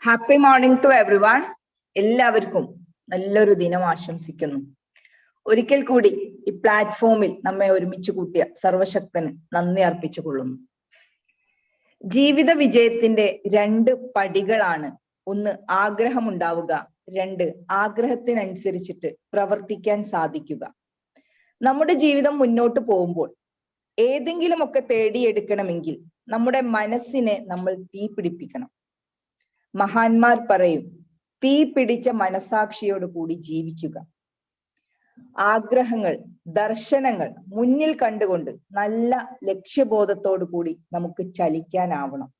Happy morning to everyone. എല്ലാവർക്കും നല്ലൊരു ദിനം ആശംസിക്കുന്നു. ഒരിക്കൽ കൂടി ഈ പ്ലാറ്റ്ഫോമിൽ നമ്മെ ഒരുമിച്ച് കൂട്ടിയ സർവശക്തന് നന്ദി അർപ്പിച്ചു കൊള്ളുന്നു. ജീവിത വിജയത്തിന്റെ രണ്ട് പടികളാണ്. ഒന്ന് ആഗ്രഹമുണ്ടാവുക, രണ്ട് ആഗ്രഹത്തിനനുസരിച്ചിട്ട് പ്രവർത്തിക്കാൻ സാധിക്കുക. നമ്മുടെ ജീവിതം മുന്നോട്ട് പോകുമ്പോൾ ഏതെങ്കിലുമൊക്കെ തേടിയെടുക്കണമെങ്കിൽ നമ്മുടെ മനസ്സിനെ നമ്മൾ തീ പിടിപ്പിക്കണം. മഹാന്മാർ പറയും, തീ പിടിച്ച മനസാക്ഷിയോട് കൂടി ജീവിക്കുക. ആഗ്രഹങ്ങൾ, ദർശനങ്ങൾ മുന്നിൽ കണ്ടുകൊണ്ട് നല്ല ലക്ഷ്യബോധത്തോടു കൂടി നമുക്ക് ചലിക്കാനാവണം.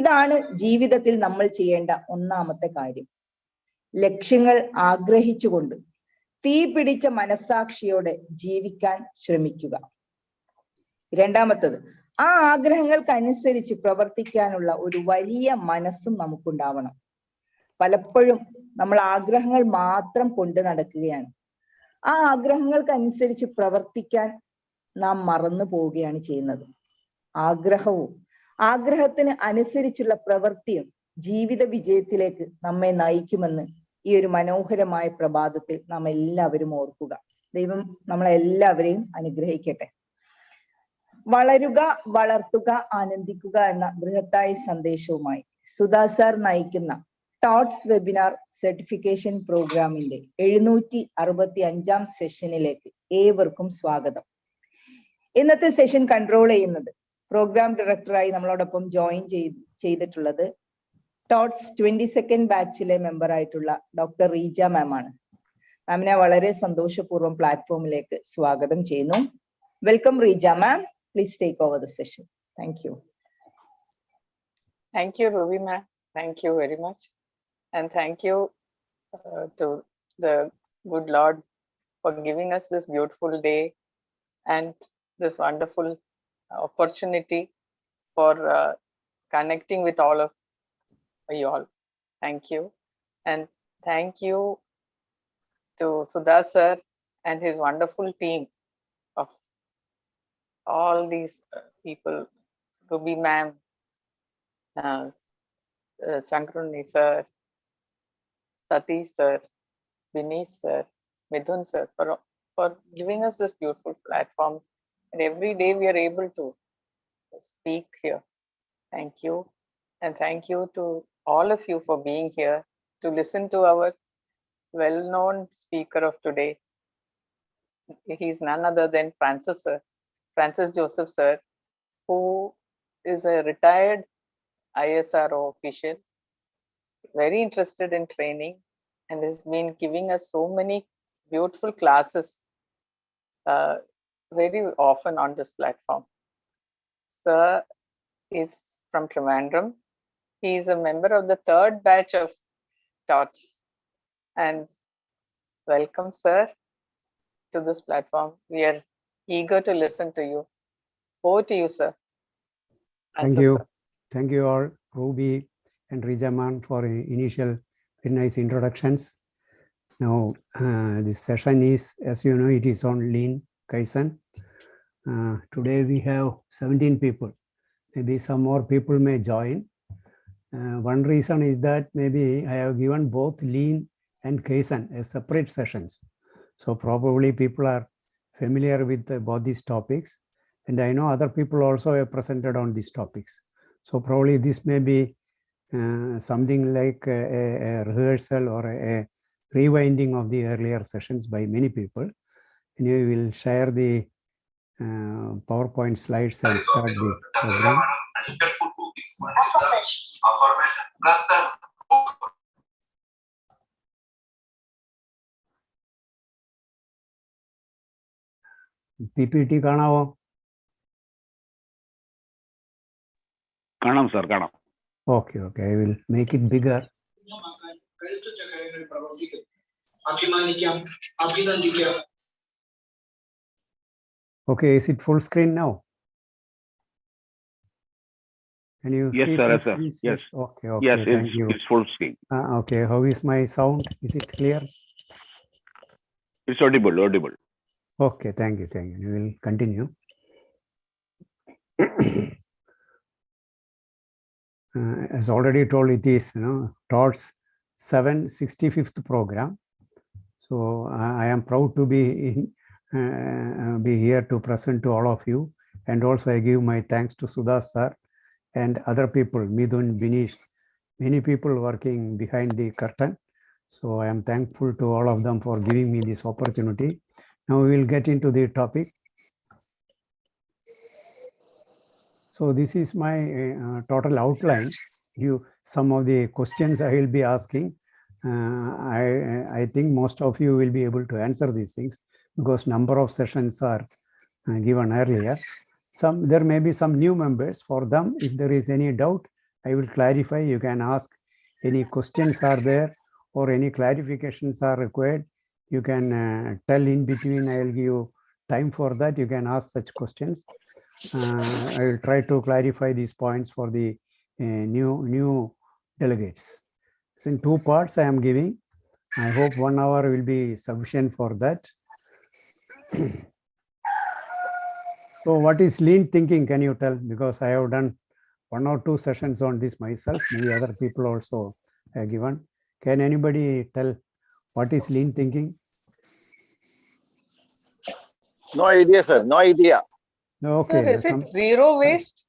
ഇതാണ് ജീവിതത്തിൽ നമ്മൾ ചെയ്യേണ്ട ഒന്നാമത്തെ കാര്യം. ലക്ഷ്യങ്ങൾ ആഗ്രഹിച്ചുകൊണ്ട് തീ പിടിച്ച മനസാക്ഷിയോടെ ജീവിക്കാൻ ശ്രമിക്കുക. രണ്ടാമത്തത്, ആ ആഗ്രഹങ്ങൾക്കനുസരിച്ച് പ്രവർത്തിക്കാനുള്ള ഒരു വലിയ മനസ്സും നമുക്കുണ്ടാവണം. പലപ്പോഴും നമ്മൾ ആഗ്രഹങ്ങൾ മാത്രം കൊണ്ട് നടക്കുകയാണ്. ആ ആഗ്രഹങ്ങൾക്കനുസരിച്ച് പ്രവർത്തിക്കാൻ നാം മറന്നു പോവുകയാണ് ചെയ്യുന്നത്. ആഗ്രഹവും ആഗ്രഹത്തിന് അനുസരിച്ചുള്ള പ്രവൃത്തിയും ജീവിത വിജയത്തിലേക്ക് നമ്മെ നയിക്കുമെന്ന് ഈ ഒരു മനോഹരമായ പ്രഭാതത്തിൽ നാം എല്ലാവരും ഓർക്കുക. ദൈവം നമ്മളെല്ലാവരെയും അനുഗ്രഹിക്കട്ടെ. വളരുക, വളർത്തുക, ആനന്ദിക്കുക എന്ന ബൃഹത്തായ സന്ദേശവുമായി സുധാ സാർ നയിക്കുന്ന ടോട്സ് വെബിനാർ സർട്ടിഫിക്കേഷൻ പ്രോഗ്രാമിന്റെ 765 സെഷനിലേക്ക് ഏവർക്കും സ്വാഗതം. ഇന്നത്തെ സെഷൻ കൺട്രോൾ ചെയ്യുന്നത് പ്രോഗ്രാം ഡയറക്ടറായി നമ്മളോടൊപ്പം ജോയിൻ ചെയ്തിട്ടുള്ളത് ടോട്സ് 22nd ബാച്ചിലെ മെമ്പർ ആയിട്ടുള്ള ഡോക്ടർ റീജ മാം ആണ്. മാമിനെ വളരെ സന്തോഷപൂർവ്വം പ്ലാറ്റ്ഫോമിലേക്ക് സ്വാഗതം ചെയ്യുന്നു. Welcome Reeja ma'am. Please take over the session. Thank you. Thank you, Ruby ma'am. Thank you very much. And thank you to the good Lord for giving us this beautiful day and this wonderful opportunity for connecting with all of you all. Thank you. And thank you to Sudha sir and his wonderful team of all these people, Ruby ma'am, Sankruni sir, Satish sir, Vinesh sir, Midhun sir, for giving us this beautiful platform. And every day we are able to speak here. Thank you. And thank you to all of you for being here to listen to our well-known speaker of today. He's none other than Francis Joseph sir, who is a retired ISRO official, very interested in training, and has been giving us so many beautiful classes very often on this platform. Sir is from Trivandrum. He is a member of the 3rd batch of ToTs. And welcome, sir, to this platform. We are eager to listen to you. Over to you, sir. Thank you. Sir. Thank you all, Ruby and Rijaman, for initial very nice introductions. Now, this session is, as you know, it is on lean Kaisen. Today we have 17 people. Maybe some more people may join. One reason is that maybe I have given both lean and Kaisen as separate sessions. So probably people are familiar with both these topics, and I know other people also have presented on these topics. So probably this may be something like a rehearsal or a rewinding of the earlier sessions by many people. And we will share the PowerPoint slides and start the program. PPT കാണാവോ? കാണാം sir, കാണാം. Okay, I will make it bigger. Okay, is it full screen now? Can you yes, see? Sir, yes, sir. Yes. Okay. Yes, thank you. It's full screen. Okay, how is my sound? Is it clear? It's audible. Okay, thank you. We will continue. as already told, it is ToTs 765th program. So I am proud to be here to present to all of you, and also I give my thanks to Sudha sir and other people, Midun, Binish, many people working behind the curtain. So I am thankful to all of them for giving me this opportunity. Now we will get into the topic. So this is my total outline. Some of the questions I will be asking. I think most of you will be able to answer these things because number of sessions are given earlier. There may be some new members. For them, if there is any doubt, I will clarify. You can ask any questions are there or any clarifications are required. You can tell in between. I will give you time for that. You can ask such questions. I will try to clarify these points for the new delegates. So in 2 parts I am giving. I hope 1 hour will be sufficient for that. So what is lean thinking? Can you tell? Because I have done 1 or 2 sessions on this myself. Maybe other people also have given. Can anybody tell what is lean thinking? No idea, sir. No idea. Okay. Sir, is it zero waste?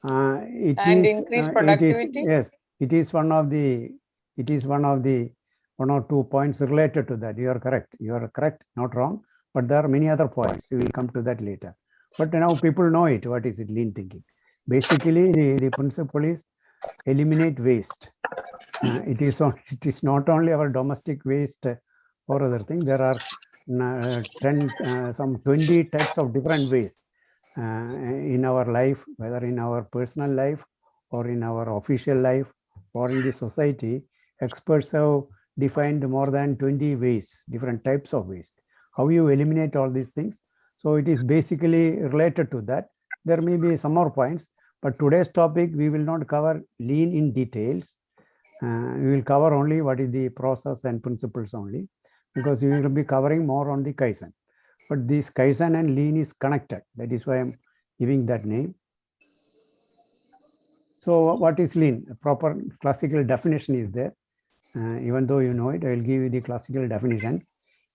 It and is increase productivity? Yes, it is one of the 1 or 2 points related to that. You are correct. You are correct, not wrong. But there are many other points. We will come to that later. But now people know it. What is it? Lean thinking. Basically, the principle is eliminate waste. It is not only our domestic waste or other thing. There are 20 types of different waste in our life, whether in our personal life or in our official life or in the society. Experts have defined more than 20 ways, different types of waste. How you eliminate all these things. So it is basically related to that. There may be some more points, but today's topic, we will not cover lean in details. We will cover only what is the process and principles only, because we will be covering more on the Kaisen. But this Kaisen and lean is connected. That is why I'm giving that name. So what is lean? A proper classical definition is there. Even though you know it, I will give you the classical definition.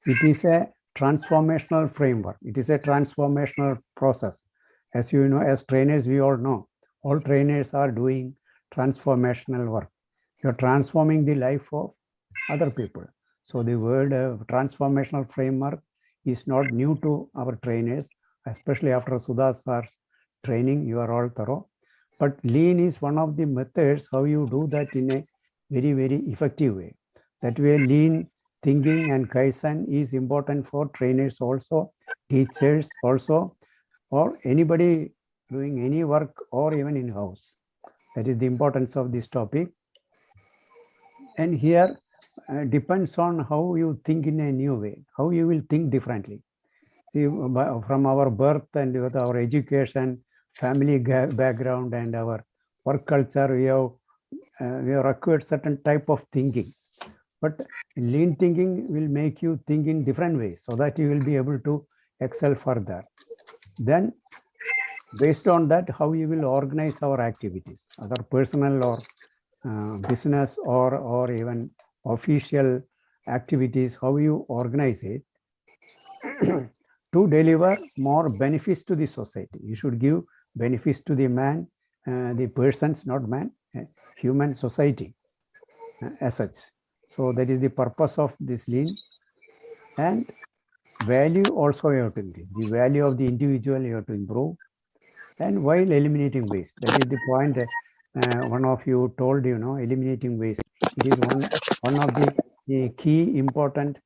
It is a transformational framework. It is a transformational process. As you know, as trainers, we all know, all trainers are doing transformational work. You're transforming the life of other people. So the word transformational framework is not new to our trainers, especially after Sudha sir's training. You are all thorough. But lean is one of the methods how you do that in a very, very effective way. That way, lean thinking and Kaisen is important for trainers also, teachers also, or anybody doing any work or even in-house. That is the importance of this topic. And here depends on how you think in a new way, how you will think differently. See, from our birth and with our education, family background and our work culture, we have acquired certain type of thinking. But lean thinking will make you think in different ways so that you will be able to excel further. Then based on that, how you will organize our activities, other personal or business or even official activities, how you organize it to deliver more benefits to the society. You should give benefits to the man, the persons, not man, human society as such. So that is the purpose of this lean. And value also you have to increase. The value of the individual you have to improve. And while eliminating waste, that is the point one of you told, eliminating waste. It is one of the key important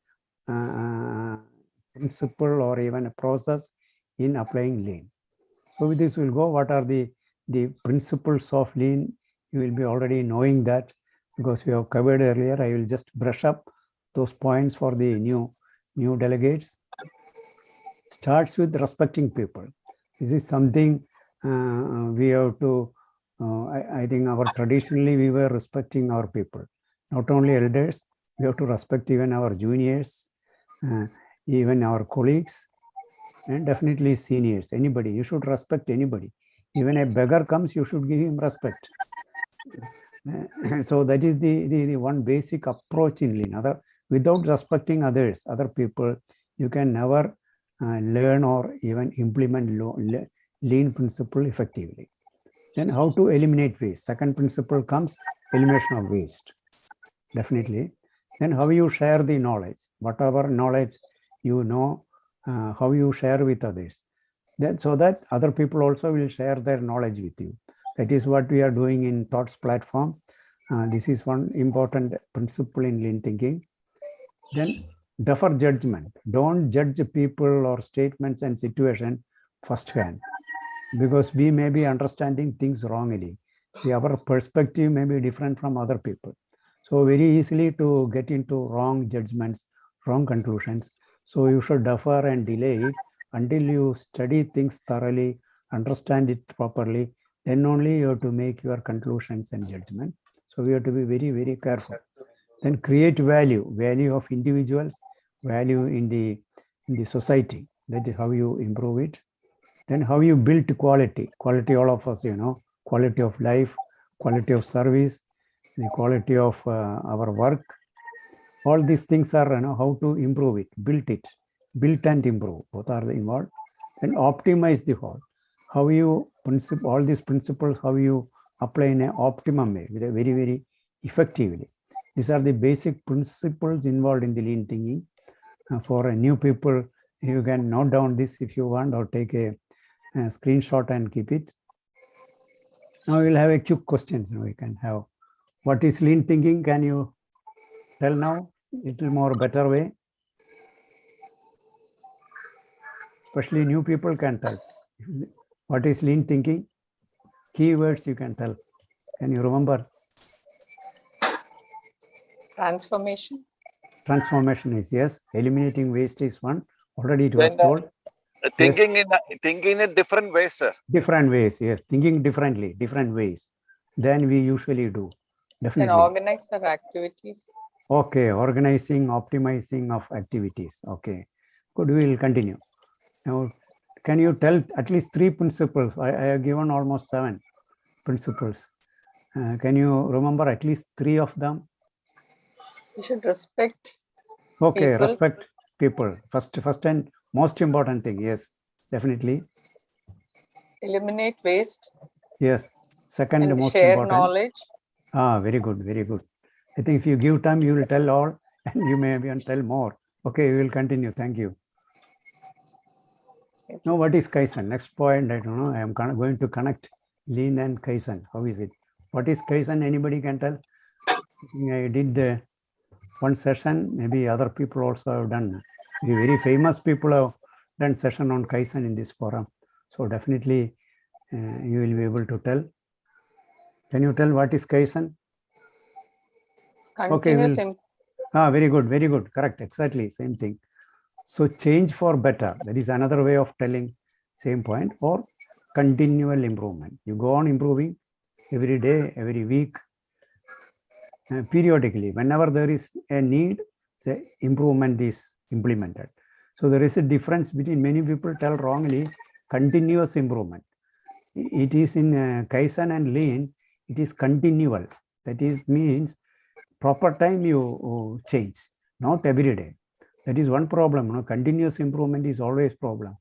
principle or even a process in applying lean. So with this we'll go. What are the principles of lean? You will be already knowing that because we have covered earlier. I will just brush up those points for the new delegates. Starts with respecting people. This is something we have to, I think traditionally we were respecting our people, not only elders, we have to respect even our juniors, even our colleagues, and definitely seniors, anybody. You should respect anybody. Even a beggar comes, you should give him respect. So that is the one basic approach in lean. Without respecting others, other people, you can never learn or even implement lean principle effectively. Then how to eliminate waste? Second principle comes elimination of waste. Definitely. Then how you share the knowledge, whatever knowledge you know, how you share with others. Then so that other people also will share their knowledge with you. That is what we are doing in ToTs platform. This is one important principle in lean thinking. Then defer judgment. Don't judge people or statements and situation firsthand, because we may be understanding things wrongly. See, our perspective may be different from other people. So very easily to get into wrong judgments, wrong conclusions. So you should defer and delay it until you study things thoroughly, understand it properly. Then only you have to make your conclusions and judgment. So we have to be very, very careful. Then create value of individuals, value in the society. That is how you improve it. Then how you build quality all of us, quality of life, quality of service, the quality of our work. All these things are how to improve it, build and improve, both are involved. And optimize the whole, how you all these principles, how you apply in an optimum way, with a very, very effectively. These are the basic principles involved in the lean thinking. For new people, you can note down this if you want, or take a screenshot and keep it. Now we'll have a quick questions. We can have, what is lean thinking? Can you tell now? Little more better way. Especially new people can tell. What is lean thinking? Keywords you can tell. Can you remember? Transformation. Transformation is yes. Eliminating waste is one. Already it was told. Thinking in different ways, sir. Different ways, yes. Thinking differently, different ways than we usually do. Definitely. And organize our activities. Okay, organizing, optimizing of activities. Okay, good. We will continue. Now, can you tell at least 3 principles? I have given almost 7 principles. Can you remember at least 3 of them? We should respect. Okay, people. Respect people. First and most important thing. Yes, definitely. Eliminate waste. Yes. Second, and most share important. Knowledge. Very good, very good. I think if you give time, you will tell all, and you may even tell more. Okay, we will continue. Thank you. Now, what is Kaisen? Next point, I don't know. I am going to connect lean and Kaisen. How is it? What is Kaisen? Anybody can tell? I did one session. Maybe other people also have done. Very famous people have done session on Kaisen in this forum. So definitely you will be able to tell. Can you tell what is Kaisen? Continuous. Okay, very good, very good. Correct, exactly, same thing. So change for better, that is another way of telling same point, or continual improvement. You go on improving every day, every week, periodically. Whenever there is a need, the improvement is implemented. So there is a difference between, many people tell wrongly, continuous improvement. It is in Kaizen and lean, it is continual. That is means proper time you change, not every day. That is one problem. Continuous improvement is always problem.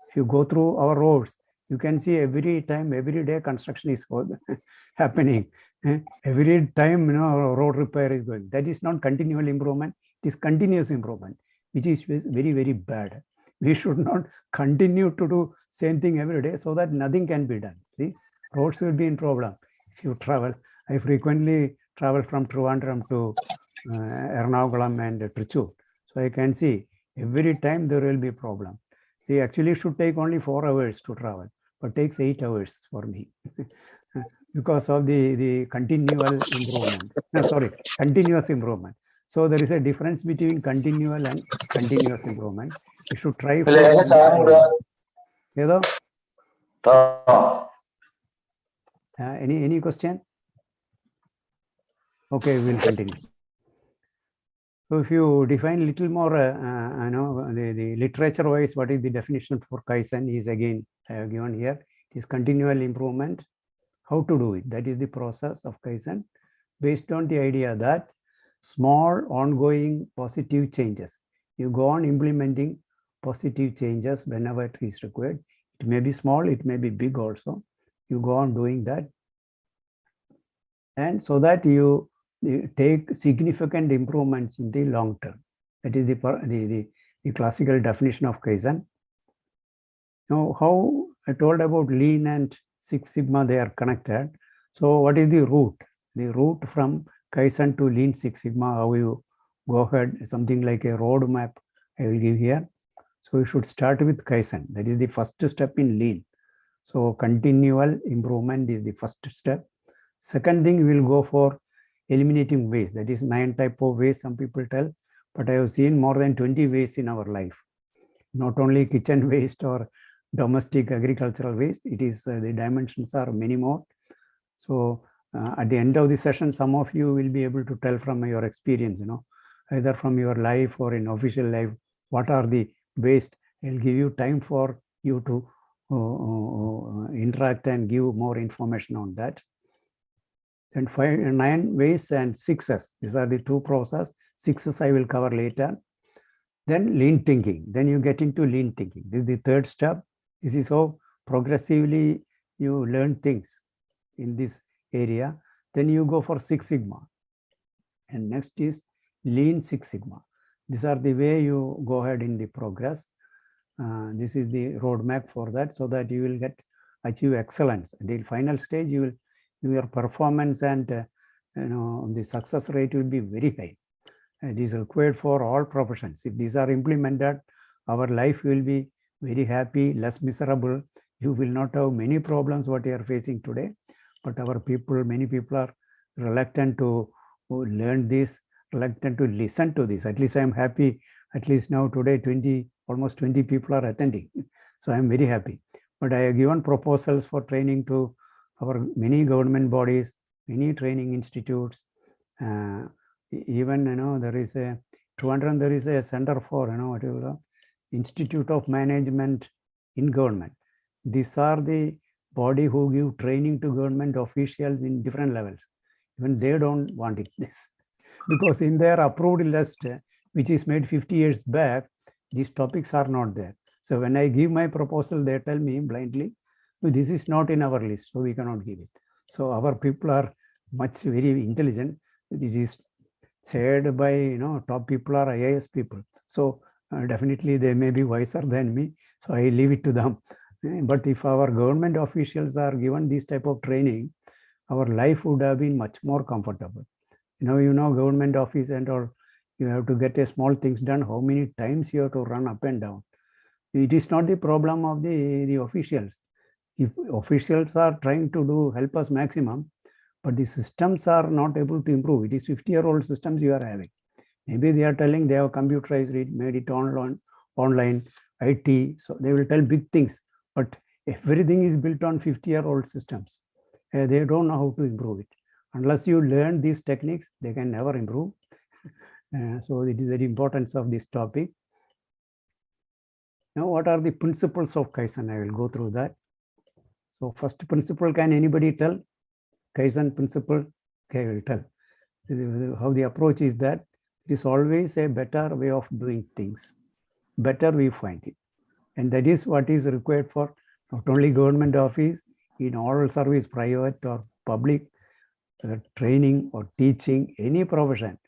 If you go through our roads, you can see every time, every day construction is happening. Every time, road repair is going. That is not continual improvement. It is continuous improvement, which is very, very bad. We should not continue to do same thing every day, so that nothing can be done. See, roads will be in problem. If you travel, I frequently travel from Trivandrum to Ernakulam and Trichy. So I can see every time there will be a problem. See, actually should take only 4 hours to travel, but takes 8 hours for me because of the continual improvement. No, sorry, continuous improvement. So there is a difference between continual and continuous improvement. You should try for any question? Okay, we'll continue. So if you define little more, the literature wise, what is the definition for Kaizen is again I have given here. It is continual improvement. how to do it. That is the process of Kaizen, based on the idea that small ongoing positive changes. You go on implementing positive changes whenever it is required. It may be small, it may be big also. You go on doing that. And so that you take significant improvements in the long term. That is the classical definition of Kaizen. Now, how I told about Lean and Six Sigma, they are connected. So what is the route? The route from Kaizen to Lean Six Sigma, how you go ahead, something like a roadmap I will give here. So you should start with Kaizen. That is the first step in Lean. So continual improvement is the first step. Second thing, we will go for eliminating waste. That is 9 types of waste, some people tell, but I have seen more than 20 waste in our life. Not only kitchen waste or domestic agricultural waste, it is the dimensions are many more. So at the end of the session, some of you will be able to tell from your experience, either from your life or in official life, what are the waste. I'll give you time for you to interact and give more information on that. Then 9 ways and 6s. These are the 2 process. 6s I will cover later. Then lean thinking. Then you get into lean thinking. This is the 3rd step. This is how progressively you learn things in this area. Then you go for Six Sigma. And next is Lean Six Sigma. These are the way you go ahead in the progress. This is the roadmap for that, so that you will achieve excellence. The final stage, your performance and the success rate will be very high. It is required for all professions. If these are implemented, our life will be very happy, less miserable. You will not have many problems what you are facing today. But many people are reluctant to learn this, reluctant to listen to this. At least I am happy. At least now today, almost 20 people are attending. So I am very happy. But I have given proposals for training to our many government bodies, many training institutes. Even there is a Trivandrum, there is a center for Institute of Management in government. These are the body who give training to government officials in different levels. Even they don't want it this, because in their approved list, which is made 50 years back, these topics are not there. So when I give my proposal, they tell me blindly, no, this is not in our list, so we cannot give it. So our people are very intelligent. This is chaired by top people are IAS people. So definitely they may be wiser than me. So I leave it to them. But if our government officials are given this type of training, our life would have been much more comfortable. Government office and all, you have to get a small things done. How many times you have to run up and down? It is not the problem of the officials. If officials are trying to help us maximum, but the systems are not able to improve. It is 50-year-old systems you are having. Maybe they are telling they have computerized it, made it online, IT. So they will tell big things, but everything is built on 50-year-old systems. They don't know how to improve it. Unless you learn these techniques, they can never improve. So it is the importance of this topic. Now, what are the principles of Kaizen? I will go through that. So first principle, can anybody tell? Kaizen principle, okay, I will tell. How the approach is that it is always a better way of doing things. Better we find it. And that is what is required for not only government office, in all service, private or public, training or teaching, any profession.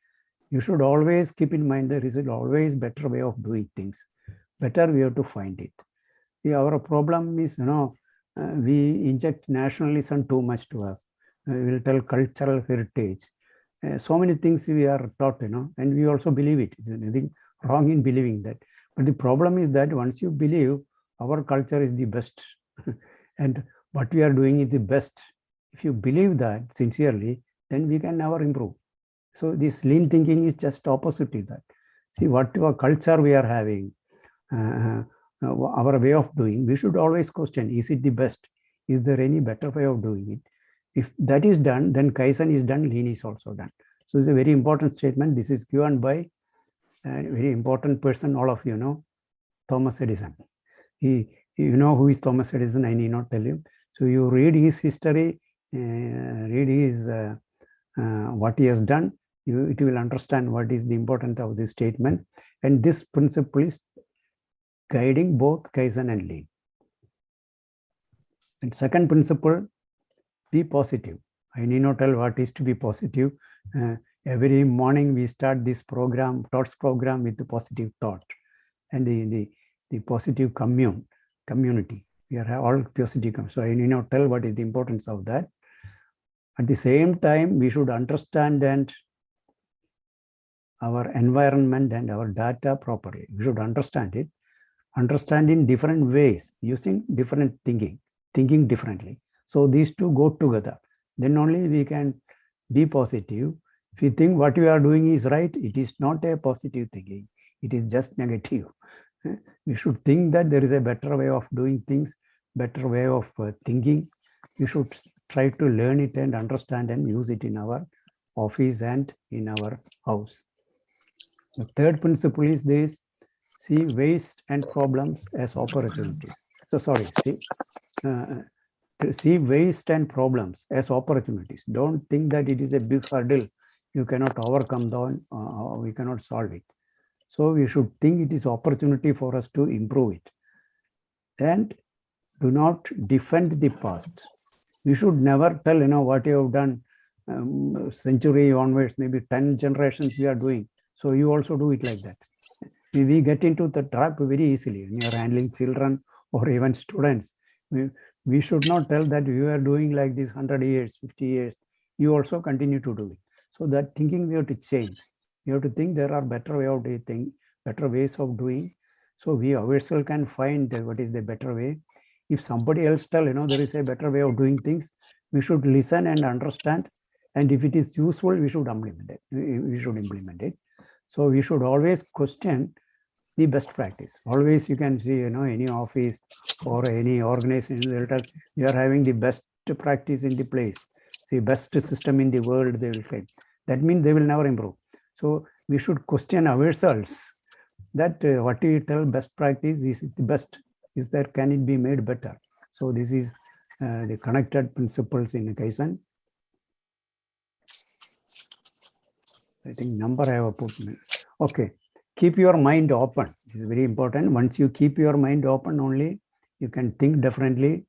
You should always keep in mind there is always better way of doing things. Better we have to find it. Our problem is, we inject nationalism too much to us. We will tell cultural heritage. So many things we are taught, and we also believe it. There's nothing wrong in believing that. But the problem is that once you believe our culture is the best and what we are doing is the best, if you believe that sincerely, then we can never improve. So this lean thinking is just opposite to that. See, whatever culture we are having, our way of doing, we should always question, is it the best? Is there any better way of doing it? If that is done, then Kaizen is done, Lean is also done. So it's a very important statement. This is given by a very important person, all of you know, Thomas Edison. You know who is Thomas Edison, I need not tell you. So you read his history, read his what he has done, it will understand what is the importance of this statement. And this principle is guiding both Kaizen and Lean. And second principle, be positive. I need not tell what is to be positive. Every morning we start this program, thoughts program, with the positive thought and the positive community. We are all positive. So I need not tell what is the importance of that. At the same time, we should understand and our environment and our data properly. We should understand it, understand in different ways, using different thinking differently. So these two go together. Then only we can be positive. If you think what you are doing is right, it is not a positive thinking. It is just negative. We should think that there is a better way of doing things, better way of thinking. We should try to learn it and understand and use it in our office and in our house. The third principle is this: see waste and problems as opportunities. So sorry, see waste and problems as opportunities. Don't think that it is a big hurdle you cannot overcome or we cannot solve it. So we should think it is opportunity for us to improve it. And do not defend the past. We should never tell, what you have done century onwards, maybe 10 generations we are doing. So you also do it like that. We get into the trap very easily when you are handling children or even students. We should not tell that you are doing like this 100 years, 50 years. You also continue to do it. So that thinking we have to change. We have to think there are better way of doing, better ways of doing. So we ourselves can find what is the better way. If somebody else tell, there is a better way of doing things, we should listen and understand. And if it is useful, we should implement it. We should implement it. So we should always question the best practice. Always you can see, any office or any organization, they'll tell you are having the best practice in the place, the best system in the world, they will claim. That means they will never improve. So we should question ourselves that what we tell best practice is the best, is that can it be made better? So this is the connected principles in Kaisen. I think number I have put. Okay, keep your mind open. This is very important. Once you keep your mind open, only you can think differently.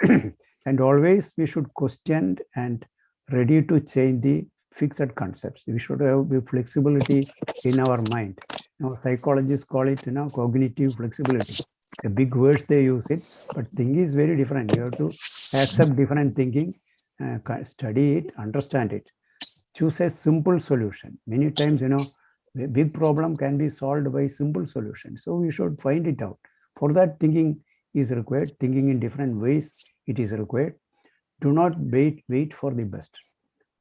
And always we should question and ready to change the fixed concepts. We should have the flexibility in our mind. Psychologists call it, cognitive flexibility. The big words they use it, but thing is very different. You have to accept different thinking, study it, understand it. Choose a simple solution. Many times, a big problem can be solved by simple solution. So we should find it out. For that, thinking is required. Thinking in different ways, it is required. Do not wait for the best.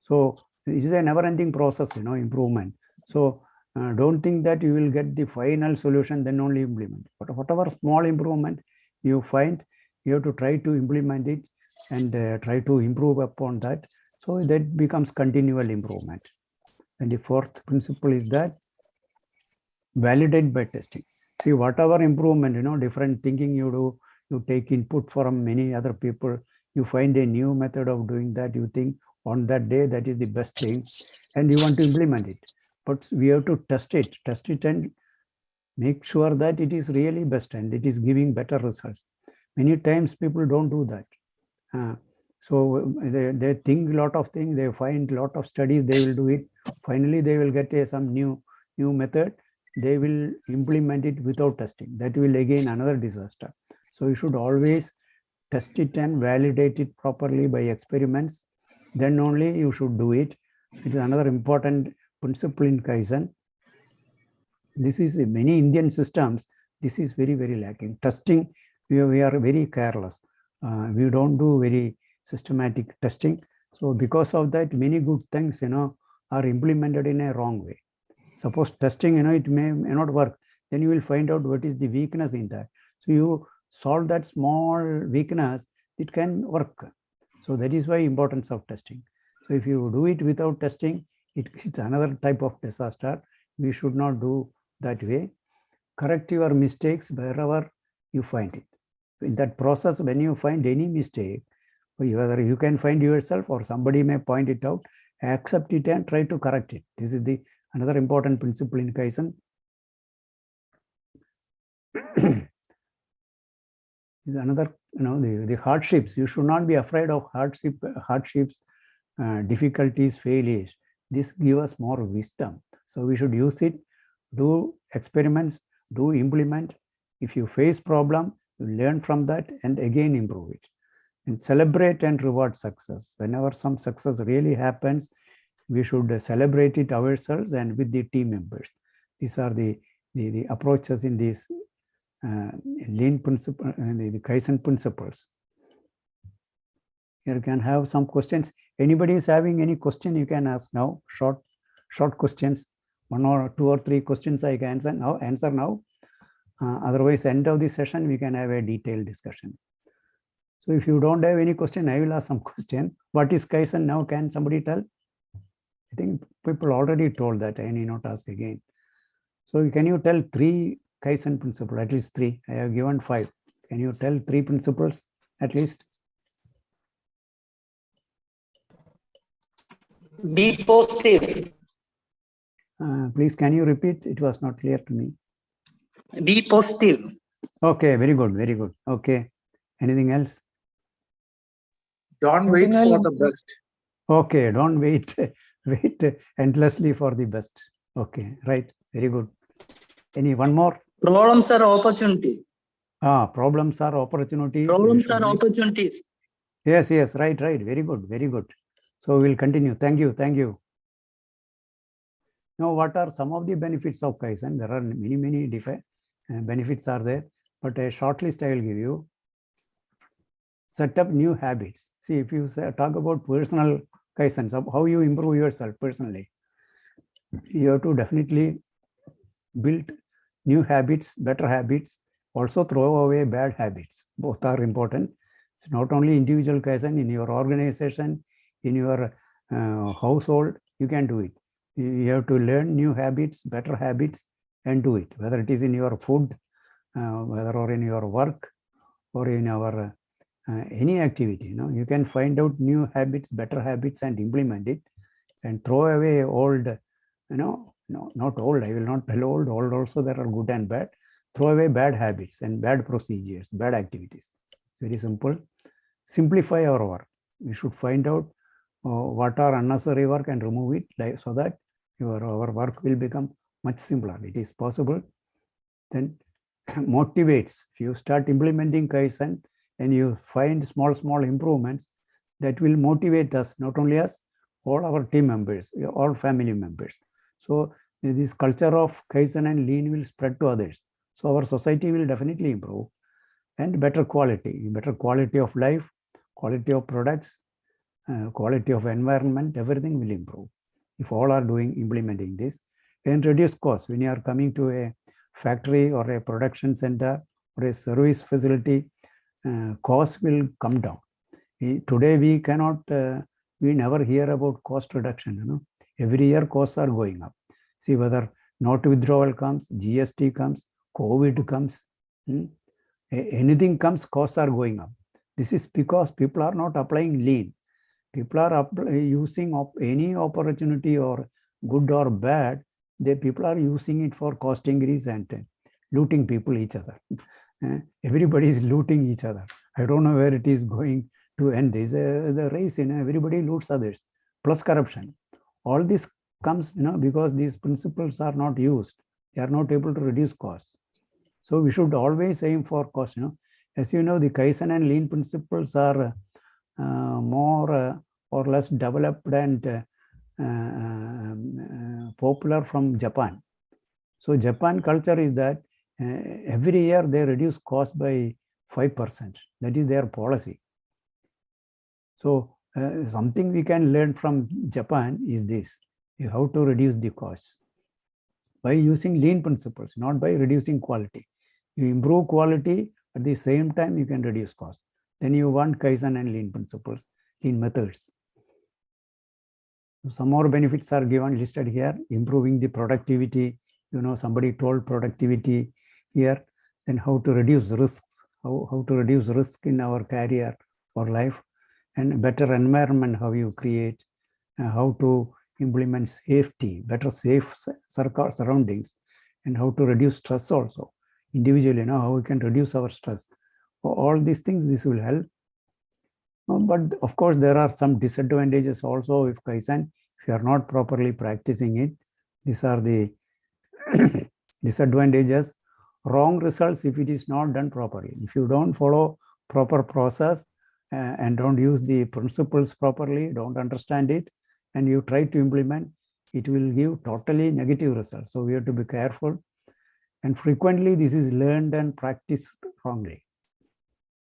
So it is a never-ending process, improvement. So don't think that you will get the final solution, then only implement. But whatever small improvement you find, you have to try to implement it and try to improve upon that. So that becomes continual improvement. And the fourth principle is that validate by testing. See, whatever improvement, different thinking you do, you take input from many other people, you find a new method of doing that, you think on that day that is the best thing, and you want to implement it. But we have to test it and make sure that it is really best and it is giving better results. Many times people don't do that. So they think a lot of things, they find a lot of studies, they will do it. Finally, they will get some new method. They will implement it without testing. That will again another disaster. So you should always test it and validate it properly by experiments. Then only you should do it. It is another important principle in Kaizen. This is many Indian systems. This is very, very lacking. Testing, we are very careless. We don't do very systematic testing. So because of that, many good things, are implemented in a wrong way. Suppose testing, it may not work. Then you will find out what is the weakness in that. So you solve that small weakness, it can work. So that is why importance of testing. So if you do it without testing, it's another type of disaster. We should not do that way. Correct your mistakes wherever you find it. In that process, when you find any mistake, Whether you can find yourself or somebody may point it out, accept it and try to correct it. This is the another important principle in Kaizen. Is another, the hardships. You should not be afraid of hardships, difficulties, failures. This gives us more wisdom. So we should use it, do experiments, do implement. If you face problem, you learn from that and again improve it. And celebrate and reward success. Whenever some success really happens, we should celebrate it ourselves and with the team members. These are the approaches in these lean principle and the Kaizen principles. You can have some questions. Anybody is having any question, you can ask now. Short questions, 1 or 2 or 3 questions I can answer now. Otherwise, end of the session, we can have a detailed discussion. So if you don't have any question, I will ask some question. What is Kaizen now? Can somebody tell? I think people already told that. I need not ask again. So can you tell 3 Kaizen principles, at least 3? I have given 5. Can you tell 3 principles at least? Be positive. Please, can you repeat? It was not clear to me. Be positive. Okay, very good, very good. Okay. Anything else? Don't wait for the best. Okay, don't wait endlessly for the best. Okay, right. Very good. Any one more? Problems are opportunities. Problems are opportunities. Problems are opportunities. Yes, right. Very good, very good. So we'll continue. Thank you. Now, what are some of the benefits of Kaizen? There are many benefits are there, but a short list I will give you. Set up new habits. See, if you talk about personal Kaizen, so how you improve yourself personally, you have to definitely build new habits, better habits, also throw away bad habits. Both are important. It's not only individual Kaizen, in your organization, in your household, you can do it. You have to learn new habits, better habits, and do it, whether it is in your food, whether or in your work, or in our any activity. You can find out new habits, better habits, and implement it, and throw away old, not old, I will not tell old also there are good and bad. Throw away bad habits and bad procedures, bad activities. It's very simple. Simplify our work. We should find out what are unnecessary work and remove it, so that our work will become much simpler. It is possible. Then motivates. If you start implementing Kaizen and you find small improvements, that will motivate us, not only us, all our team members, all family members. So this culture of Kaizen and lean will spread to others. So our society will definitely improve, and better quality of life, quality of products, quality of environment, everything will improve if all are implementing this. And reduce costs. When you are coming to a factory or a production center or a service facility, costs will come down. Today we cannot, we never hear about cost reduction. Every year costs are going up. See, whether note withdrawal comes, GST comes, COVID comes, anything comes, costs are going up. This is because people are not applying lean. People are using any opportunity, or good or bad, people are using it for cost increase and looting people each other. Everybody is looting each other. I don't know where it is going to end. It's the race, everybody loots others, plus corruption. All this comes, because these principles are not used. They are not able to reduce costs. So we should always aim for cost. As you know, the Kaizen and lean principles are more or less developed and popular from Japan. So Japan culture is that every year they reduce cost by 5%. That is their policy. So something we can learn from Japan is this: how to reduce the costs by using lean principles, not by reducing quality. You improve quality, at the same time you can reduce cost. Then you want Kaizen and lean principles, lean methods. Some more benefits are listed here. Improving the productivity. Somebody told productivity here. Then how to reduce risks, how to reduce risk in our career or life. and better environment, how you create, how to implement safety, better safe surroundings, and how to reduce stress also. Individually, how we can reduce our stress. All these things, this will help. But of course, there are some disadvantages also if Kaizen, if you are not properly practicing it. These are the disadvantages. Wrong results if it is not done properly. If you don't follow proper process and don't use the principles properly, don't understand it, and you try to implement, it will give totally negative results. So we have to be careful. And frequently this is learned and practiced wrongly.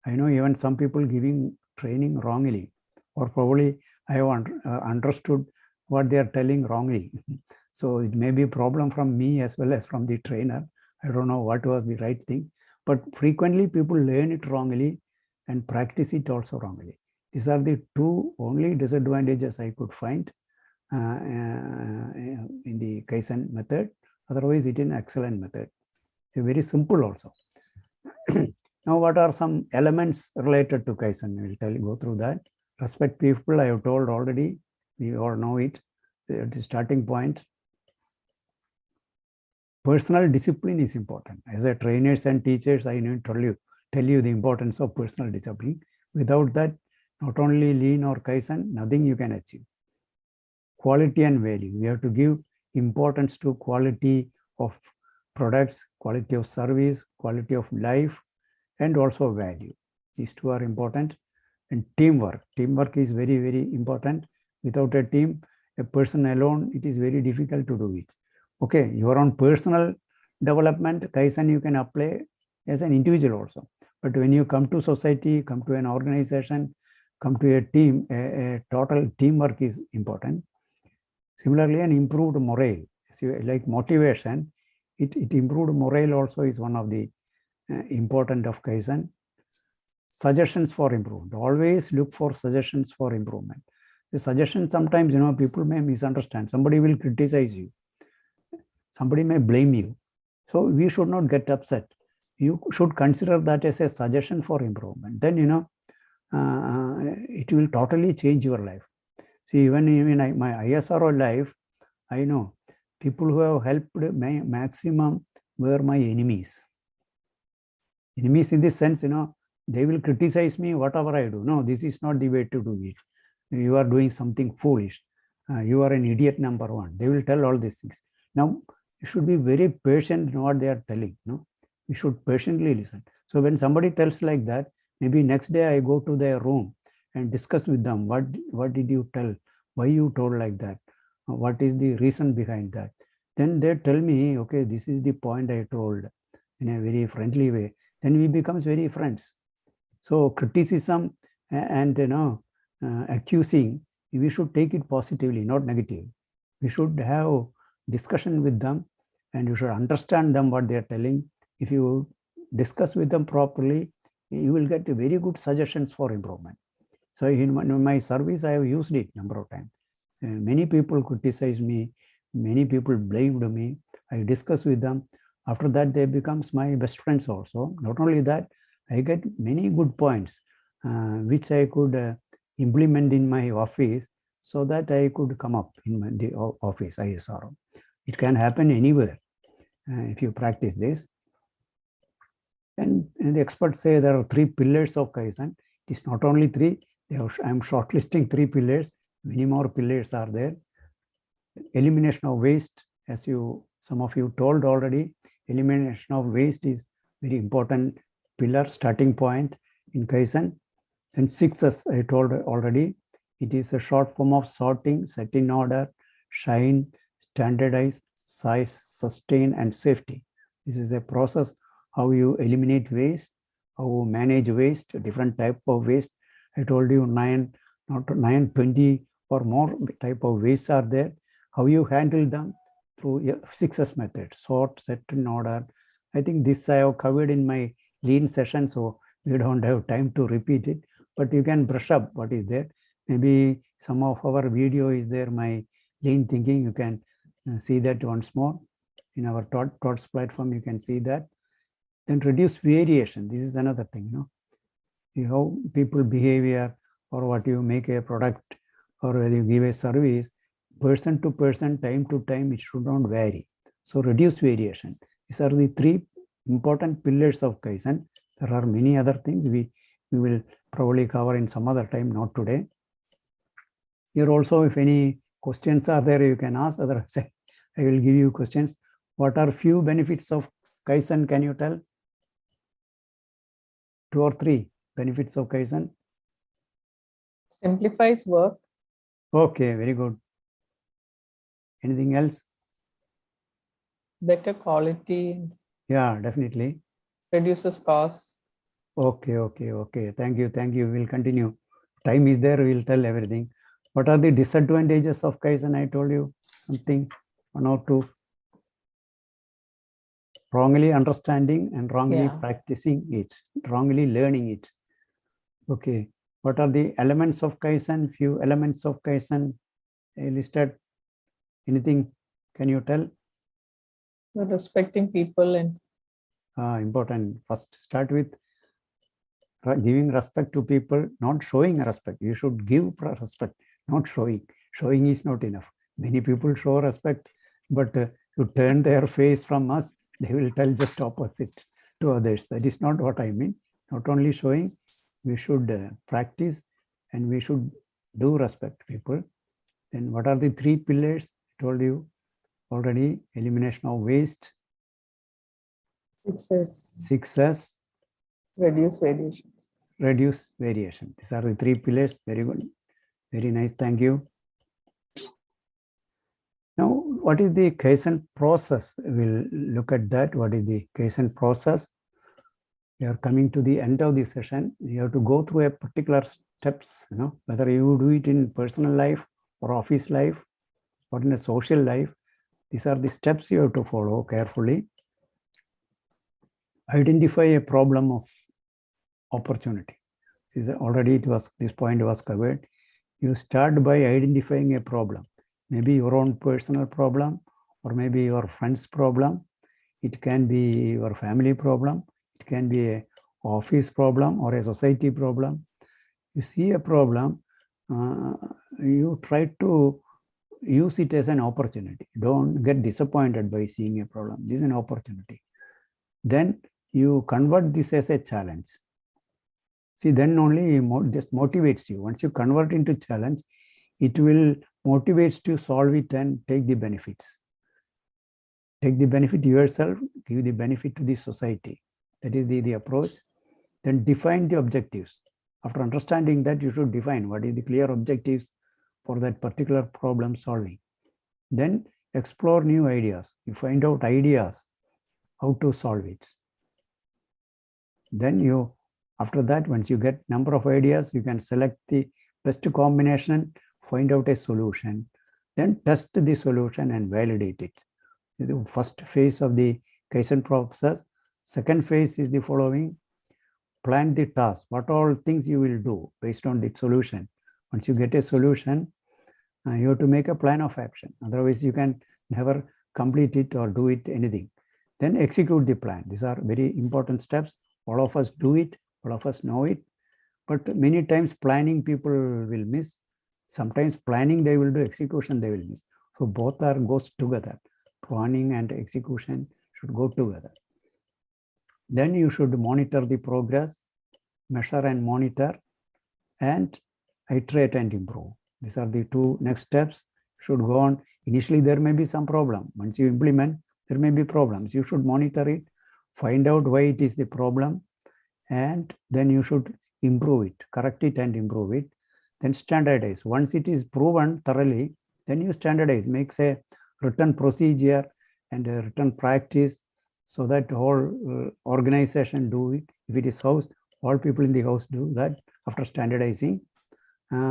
I know even some people giving training wrongly, or probably I have understood what they are telling wrongly. So it may be a problem from me as well as from the trainer. I don't know what was the right thing, but frequently people learn it wrongly and practice it also wrongly. These are the two only disadvantages I could find in the Kaizen method. Otherwise, it is an excellent method. It's very simple also. Now, what are some elements related to Kaizen? I will tell you, go through that. Respect people, I have told already. We all know it. At the starting point. Personal discipline is important. As a trainers and teachers, I need to tell you the importance of personal discipline. Without that, not only lean or Kaizen, nothing you can achieve. Quality and value. We have to give importance to quality of products, quality of service, quality of life, and also value. These two are important. And teamwork. Teamwork is very, very important. Without a team, a person alone, it is very difficult to do it. Okay, your own personal development, Kaizen, you can apply as an individual also. But when you come to society, come to an organization, come to a team, a total teamwork is important. Similarly, an improved morale. So like motivation, it improved morale also is one of the important of Kaizen. Suggestions for improvement. Always look for suggestions for improvement. The suggestion sometimes, people may misunderstand. Somebody will criticize you. Somebody may blame you. So we should not get upset. You should consider that as a suggestion for improvement. Then, it will totally change your life. See, even in my ISRO life, I know people who have helped my maximum were my enemies. Enemies in this sense, they will criticize me whatever I do. No, this is not the way to do it. You are doing something foolish. You are an idiot, number one. They will tell all these things. Now, you should be very patient in what they are telling. No, you should patiently listen. So when somebody tells like that, maybe next day I go to their room and discuss with them. What did you tell? Why you told like that? What is the reason behind that? Then they tell me, okay, this is the point I told in a very friendly way. Then we becomes very friends. So criticism and accusing, we should take it positively, not negative. We should have discussion with them, and you should understand them what they are telling. If you discuss with them properly, you will get very good suggestions for improvement. So in my service, I have used it number of times. Many people criticize me, many people blamed me. I discuss with them. After that, they becomes my best friends also. Not only that, I get many good points which I could implement in my office so that I could come up in the office ISRO. It can happen anywhere if you practice this. And the experts say there are 3 pillars of Kaizen. It is not only 3. I'm shortlisting 3 pillars. Many more pillars are there. Elimination of waste, as some of you told already. Elimination of waste is very important pillar, starting point in Kaizen. And 6S, I told already. It is a short form of sorting, set in order, shine, standardize, size, sustain, and safety. This is a process how you eliminate waste, how you manage waste, different type of waste. I told you 9, 20 or more type of wastes are there. How you handle them through 6S method, sort, set in order. I think this I have covered in my lean session, so we don't have time to repeat it, but you can brush up what is there. Maybe some of our video is there, my lean thinking, you can see that once more. In our ToTs platform, you can see that. Then reduce variation. This is another thing, how people behavior, or what you make a product, or whether you give a service, person to person, time to time, it should not vary. So reduce variation. These are the three important pillars of Kaizen. There are many other things we will probably cover in some other time, not today. Here also, if any questions are there, you can ask. Otherwise, I will give you questions. What are few benefits of Kaizen? Can you tell? 2 or 3 benefits of Kaizen? Simplifies work. Okay, very good. Anything else? Better quality. Yeah, definitely. Reduces costs. Okay. Thank you. We'll continue. Time is there, we'll tell everything. What are the disadvantages of Kaizen? I told you something, 1 or 2. Wrongly understanding and wrongly practicing it, wrongly learning it. Okay. What are the elements of Kaizen? Few elements of Kaizen listed. Anything can you tell? Respecting people and important. First, start with giving respect to people, not showing respect. You should give respect, not showing. Showing is not enough. Many people show respect, but to turn their face from us, they will tell just opposite to others. That is not what I mean. Not only showing, we should practice and we should do respect people. Then what are the 3 pillars? I told you already. Elimination of waste. Success. Reduce variations. Reduce variation. These are the 3 pillars. Very good. Very nice. Thank you. Now, what is the Kaizen process? We'll look at that. What is the Kaizen process? We are coming to the end of the session. You have to go through a particular steps, whether you do it in personal life or office life or in a social life. These are the steps you have to follow carefully. Identify a problem of opportunity. Already this point was covered. You start by identifying a problem. Maybe your own personal problem, or maybe your friend's problem. It can be your family problem. It can be an office problem or a society problem. You see a problem, you try to use it as an opportunity. Don't get disappointed by seeing a problem. This is an opportunity. Then you convert this as a challenge. See, then only this motivates you. Once you convert into challenge, it will motivate to solve it and take the benefits. Take the benefit yourself, give the benefit to the society. That is the approach. Then define the objectives. After understanding that, you should define what is the clear objectives for that particular problem solving. Then explore new ideas. You find out ideas, how to solve it. Then after that, once you get number of ideas, you can select the best combination, find out a solution, then test the solution and validate it. The first phase of the Kaizen process. Second phase is the following: plan the task. What all things you will do based on the solution. Once you get a solution, you have to make a plan of action. Otherwise, you can never complete it or do it anything. Then execute the plan. These are very important steps. All of us do it. All of us know it. But many times planning people will miss. Sometimes planning they will do, execution they will miss. So both goes together. Planning and execution should go together. Then you should monitor the progress, measure and monitor, and iterate and improve. These are the 2 next steps. Should go on. Initially, there may be some problem. Once you implement, there may be problems. You should monitor it, find out why it is the problem, and then you should improve it, correct it and improve it. Then standardize. Once it is proven thoroughly, then you standardize, make a written procedure and a written practice so that whole organization do it. If it is house, all people in the house do that. After standardizing,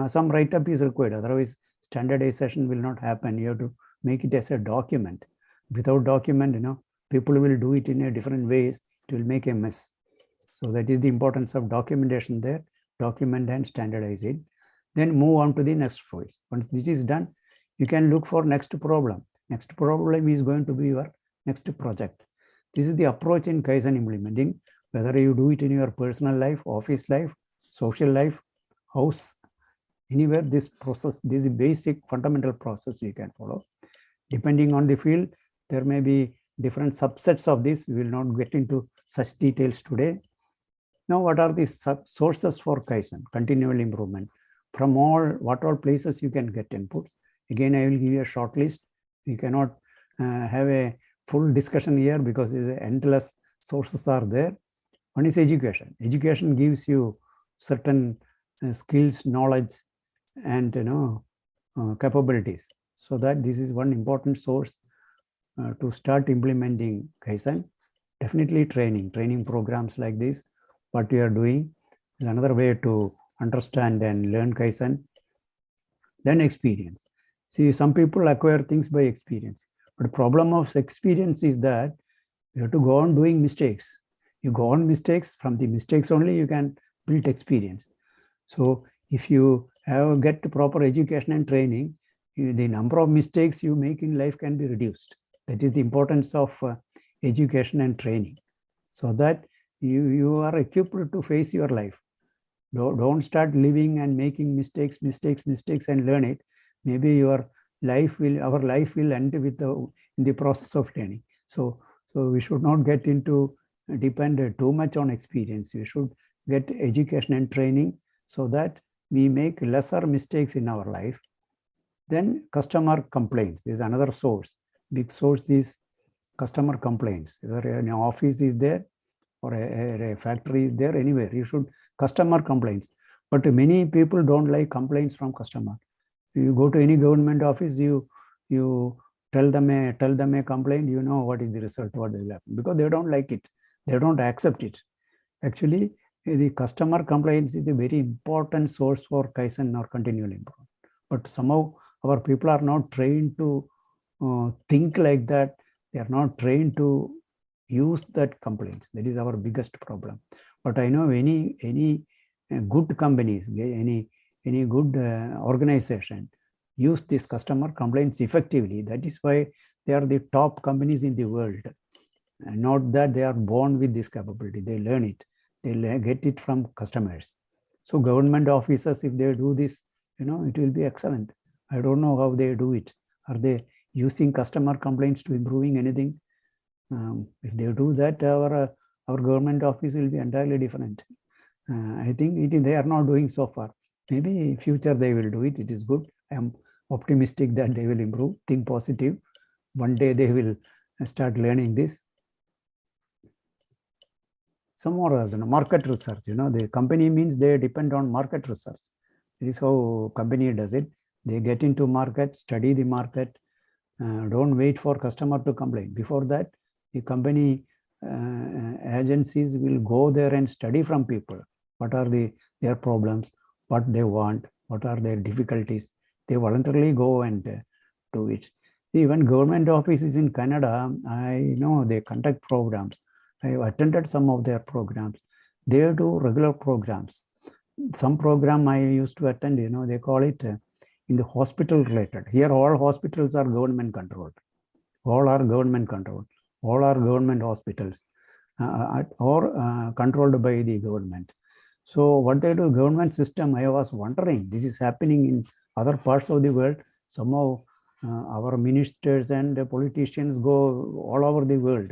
some write-up is required. Otherwise, standardization will not happen. You have to make it as a document. Without document, people will do it in a different ways. It will make a mess. So that is the importance of documentation there. Document and standardize it. Then move on to the next phase. Once this is done, you can look for next problem. Next problem is going to be your next project. This is the approach in Kaizen implementing, whether you do it in your personal life, office life, social life, house, Anywhere this process, this is basic fundamental process we can follow. Depending on the field, there may be different subsets of this. We will not get into such details today. Now, what are the sources for Kaizen, continual improvement? From what all places you can get inputs. Again, I will give you a short list. We cannot have a full discussion here because endless sources are there. One is education. Education gives you certain skills, knowledge, and capabilities. So that this is one important source to start implementing Kaizen. Definitely training programs like this, what we are doing is another way to understand and learn Kaizen. Then experience. See, some people acquire things by experience, but the problem of experience is that you have to go on doing mistakes. You go on mistakes, from the mistakes only you can build experience. So if you get proper education and training, the number of mistakes you make in life can be reduced. That is the importance of education and training, so that you are equipped to face your life. Don't start living and making mistakes and learn it. Maybe our life will end with in the process of learning. So we should not get into depend too much on experience. We should get education and training so that we make lesser mistakes in our life. Then customer complaints. There's another source. Big source is customer complaints. Whether an office is there or a factory is there, anywhere you should customer complaints. But many people don't like complaints from customer. You go to any government office, you tell them a complaint, you know what is the result, what will happen, because they don't like it, they don't accept it. Actually, the customer complaints is a very important source for Kaizen or continual improvement. But somehow our people are not trained to think like that. They are not trained to use that complaints. That is our biggest problem. But I know any good companies, any good organization use these customer complaints effectively. That is why they are the top companies in the world. And not that they are born with this capability. They learn it. They get it from customers. So government officers, if they do this, it will be excellent. I don't know how they do it. Are they using customer complaints to improving anything? If they do that, our government office will be entirely different. I think they are not doing so far. Maybe in future they will do it. It is good. I am optimistic that they will improve. Think positive. One day they will start learning this. Some more market research. The company means they depend on market research. This is how company does it. They get into market, study the market. Don't wait for customer to complain. Before that, the company agencies will go there and study from people. What are their problems, what they want, what are their difficulties. They voluntarily go and do it. Even government offices in Canada, I know they conduct programs. I have attended some of their programs. They do regular programs. Some program I used to attend, they call it in the hospital related. Here all hospitals are government controlled. All are government controlled. All are government hospitals or controlled by the government. So what they do, government system, I was wondering, this is happening in other parts of the world. Somehow our ministers and politicians go all over the world,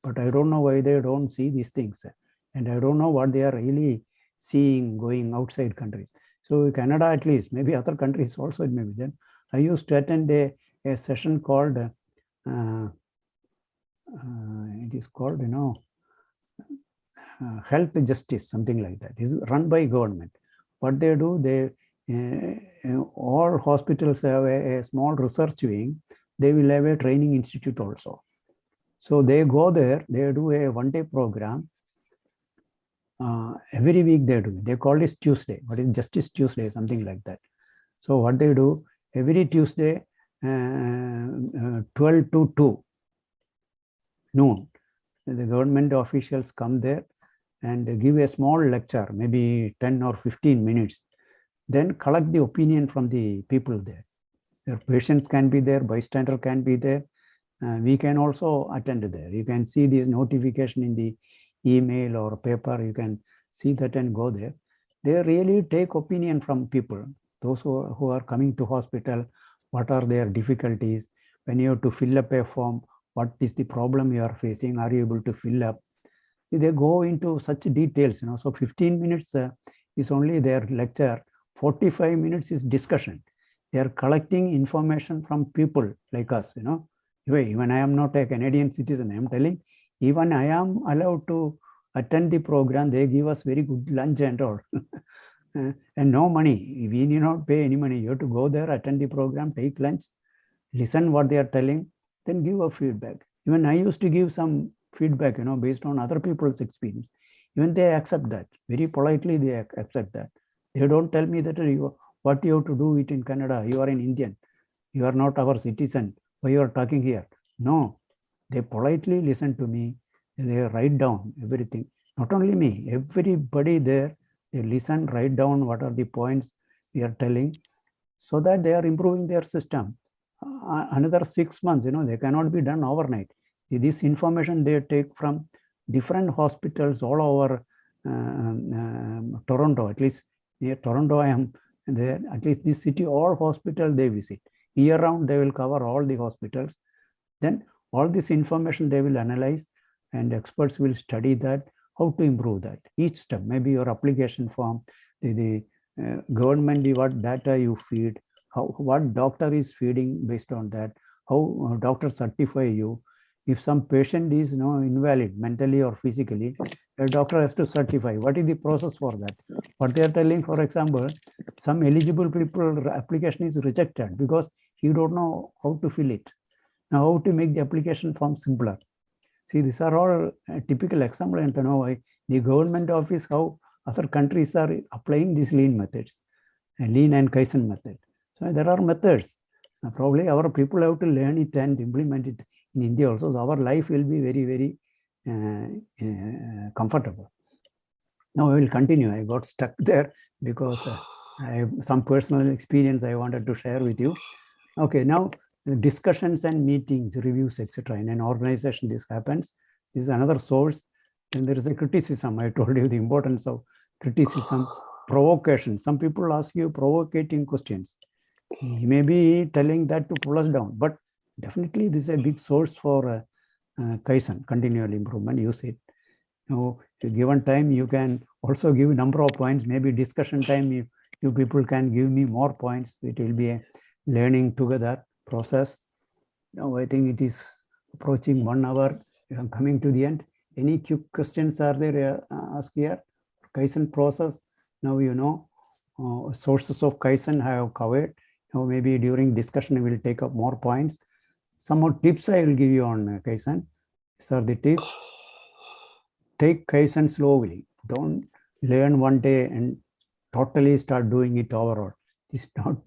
but I don't know why they don't see these things. And I don't know what they are really seeing going outside countries. So Canada at least, maybe other countries also it may be there. I used to attend a session called, it is called, health justice, something like that. It's run by government. What they do, all hospitals have a small research wing. They will have a training institute also. So they go there, they do a one-day program. Every week they do. They call it Tuesday. What is Justice Tuesday, something like that. So what they do, every Tuesday, 12 to 2 noon, the government officials come there and give a small lecture, maybe 10 or 15 minutes, then collect the opinion from the people there. Their patients can be there, bystander can be there. We can also attend there. You can see this notification in the email or paper. You can see that and go there. They really take opinion from people. those who are coming to hospital, what are their difficulties? When you have to fill up a form, what is the problem you are facing? Are you able to fill up? They go into such details, So 15 minutes is only their lecture. 45 minutes is discussion. They are collecting information from people like us, Even I am not a Canadian citizen, I am telling, even I am allowed to attend the program. They give us very good lunch and all. And no money. We need not pay any money. You have to go there, attend the program, take lunch, listen what they are telling, then give a feedback. Even I used to give some feedback, based on other people's experience. Even they accept that. Very politely they accept that. They don't tell me that what you have to do it in Canada. You are an Indian. You are not our citizen. Why you are talking here? No. They politely listen to me. They write down everything. Not only me, everybody there, they listen, write down what are the points we are telling, so that they are improving their system. Another 6 months, they cannot be done overnight. This information they take from different hospitals all over Toronto. At least near Toronto, I am there. At least this city, all hospitals they visit. Year round, they will cover all the hospitals. Then all this information they will analyze, and experts will study that, how to improve that. Each step, maybe your application form, the government, what data you feed, what doctor is feeding based on that, how doctor certify you. If some patient is invalid mentally or physically, a doctor has to certify. What is the process for that? What they are telling, for example, some eligible people application is rejected because you don't know how to fill it. Now, how to make the application form simpler? See, these are all typical example, and to know why the government office, how other countries are applying these lean methods, lean and Kaizen method. So there are methods. Probably our people have to learn it and implement it in India also. So our life will be very, very comfortable. Now I will continue. I got stuck there because I have some personal experience I wanted to share with you. Okay, now discussions and meetings, reviews, etc. In an organization, this happens. This is another source. And there is a criticism. I told you the importance of criticism, provocation. Some people ask you provocating questions. He may be telling that to pull us down, but definitely this is a big source for Kaisen, continual improvement. Use it. Given time, you can also give a number of points. Maybe discussion time, you people can give me more points. It will be a learning together process. Now I think it is approaching 1 hour. I'm coming to the end. Any quick questions are there asked here? Kaizen process. Now sources of Kaizen I have covered. Now maybe during discussion we will take up more points. Some more tips I will give you on Kaizen. These are the tips. Take Kaizen slowly. Don't learn one day and totally start doing it overall. It's not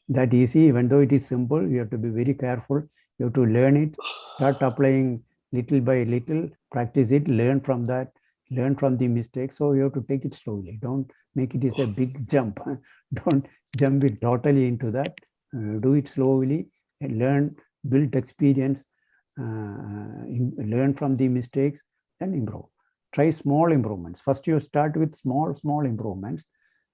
that easy. Even though it is simple, you have to be very careful. You have to learn it, start applying little by little, practice it, learn from that, learn from the mistakes. So you have to take it slowly. Don't make it as a big jump. Don't jump it totally into that. Do it slowly and learn, build experience, learn from the mistakes and improve. Try small improvements. First, you start with small improvements.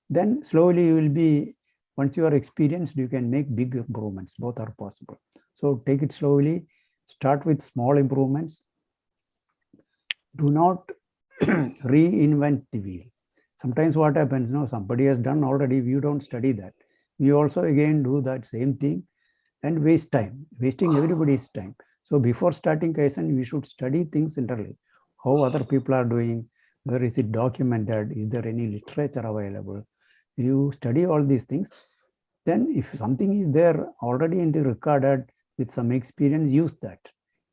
Then slowly you will be, once you are experienced, you can make big improvements. Both are possible. So take it slowly. Start with small improvements. Do not reinvent the wheel. Sometimes what happens, somebody has done already, you don't study that. We also again do that same thing and waste time, wasting everybody's time. So before starting Kaizen, we should study things internally. How other people are doing, where is it documented, is there any literature available? You study all these things. Then if something is there already in the recorded with some experience, use that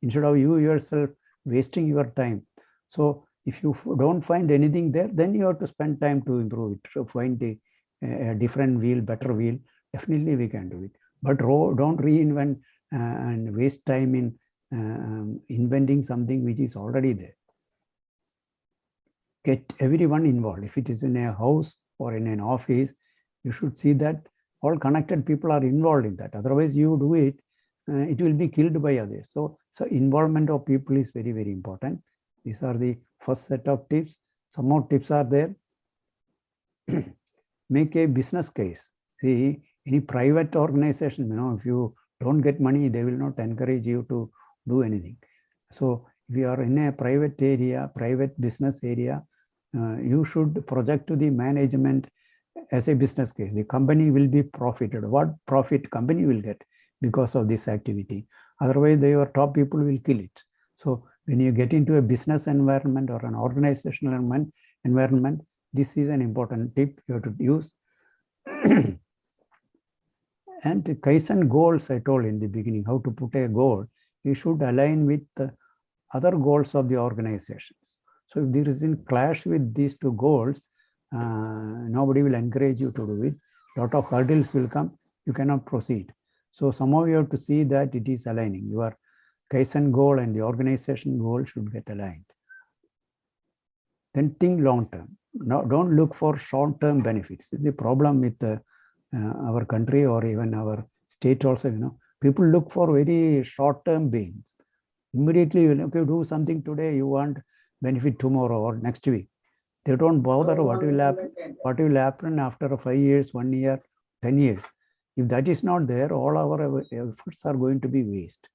instead of you yourself wasting your time. So if you don't find anything there, then you have to spend time to improve it. So find the different wheel, better wheel. Definitely we can do it. But don't reinvent and waste time in inventing something which is already there. Get everyone involved. If it is in a house or in an office, you should see that all connected people are involved in that. Otherwise, you do it, it will be killed by others. So involvement of people is very, very important. These are the first set of tips. Some more tips are there. make a business case. See, any private organization, if you don't get money, they will not encourage you to do anything. So if you are in a private area, private business area, you should project to the management as a business case. The company will be profited. What profit company will get because of this activity? Otherwise, your top people will kill it. So when you get into a business environment or an organizational environment, this is an important tip you have to use. And Kaizen goals, I told in the beginning, how to put a goal. You should align with the other goals of the organizations. So if there is a clash with these two goals, nobody will encourage you to do it. A lot of hurdles will come. You cannot proceed. So somehow you have to see that it is aligning. Your Kaizen goal and the organization goal should get aligned. Then think long term. No, don't look for short-term benefits. The problem with our country or even our state also, people look for very short-term gains. Immediately, if you do something today, you want benefit tomorrow or next week. They don't bother what will happen after 5 years, 1 year, 10 years. If that is not there, all our efforts are going to be waste.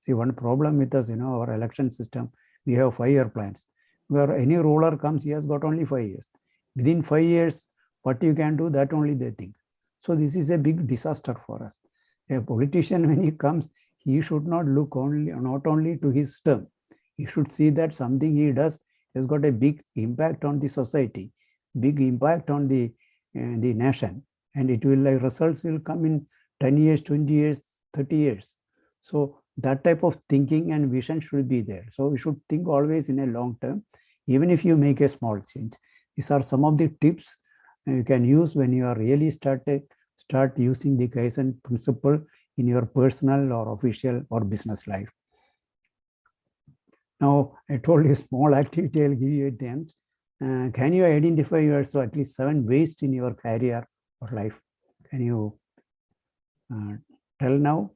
See, one problem with us, our election system, we have 5-year plans. Where any ruler comes, he has got only 5 years. Within 5 years, what you can do, that only they think. So this is a big disaster for us. A politician, when he comes, he should not look not only to his term. He should see that something he does has got a big impact on the society, big impact on the nation, and it will results will come in 10 years, 20 years, 30 years. So that type of thinking and vision should be there. So we should think always in a long term, even if you make a small change. These are some of the tips you can use when you are really start using the Kaizen principle in your personal or official or business life. Now, I told you a small activity I'll give you at the end. Can you identify yourself at least 7 wastes in your career or life? Can you tell now?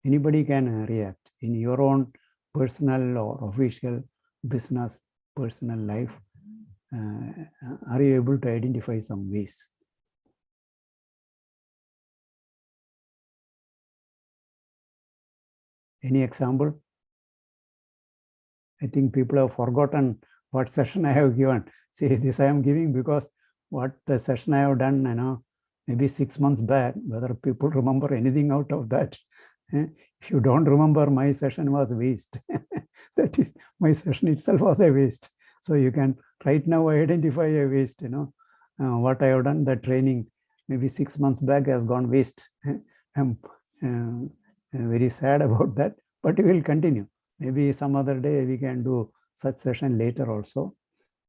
Anybody can react in your own personal or official business, personal life. Are you able to identify some ways? Any example? I think people have forgotten what session I have given. See, this I am giving because what the session I have done, maybe 6 months back, whether people remember anything out of that. If you don't remember, my session was waste. That is, my session itself was a waste. So you can right now identify a waste, what I have done, the training maybe 6 months back has gone waste. I'm very sad about that, but we will continue. Maybe some other day we can do such session later also.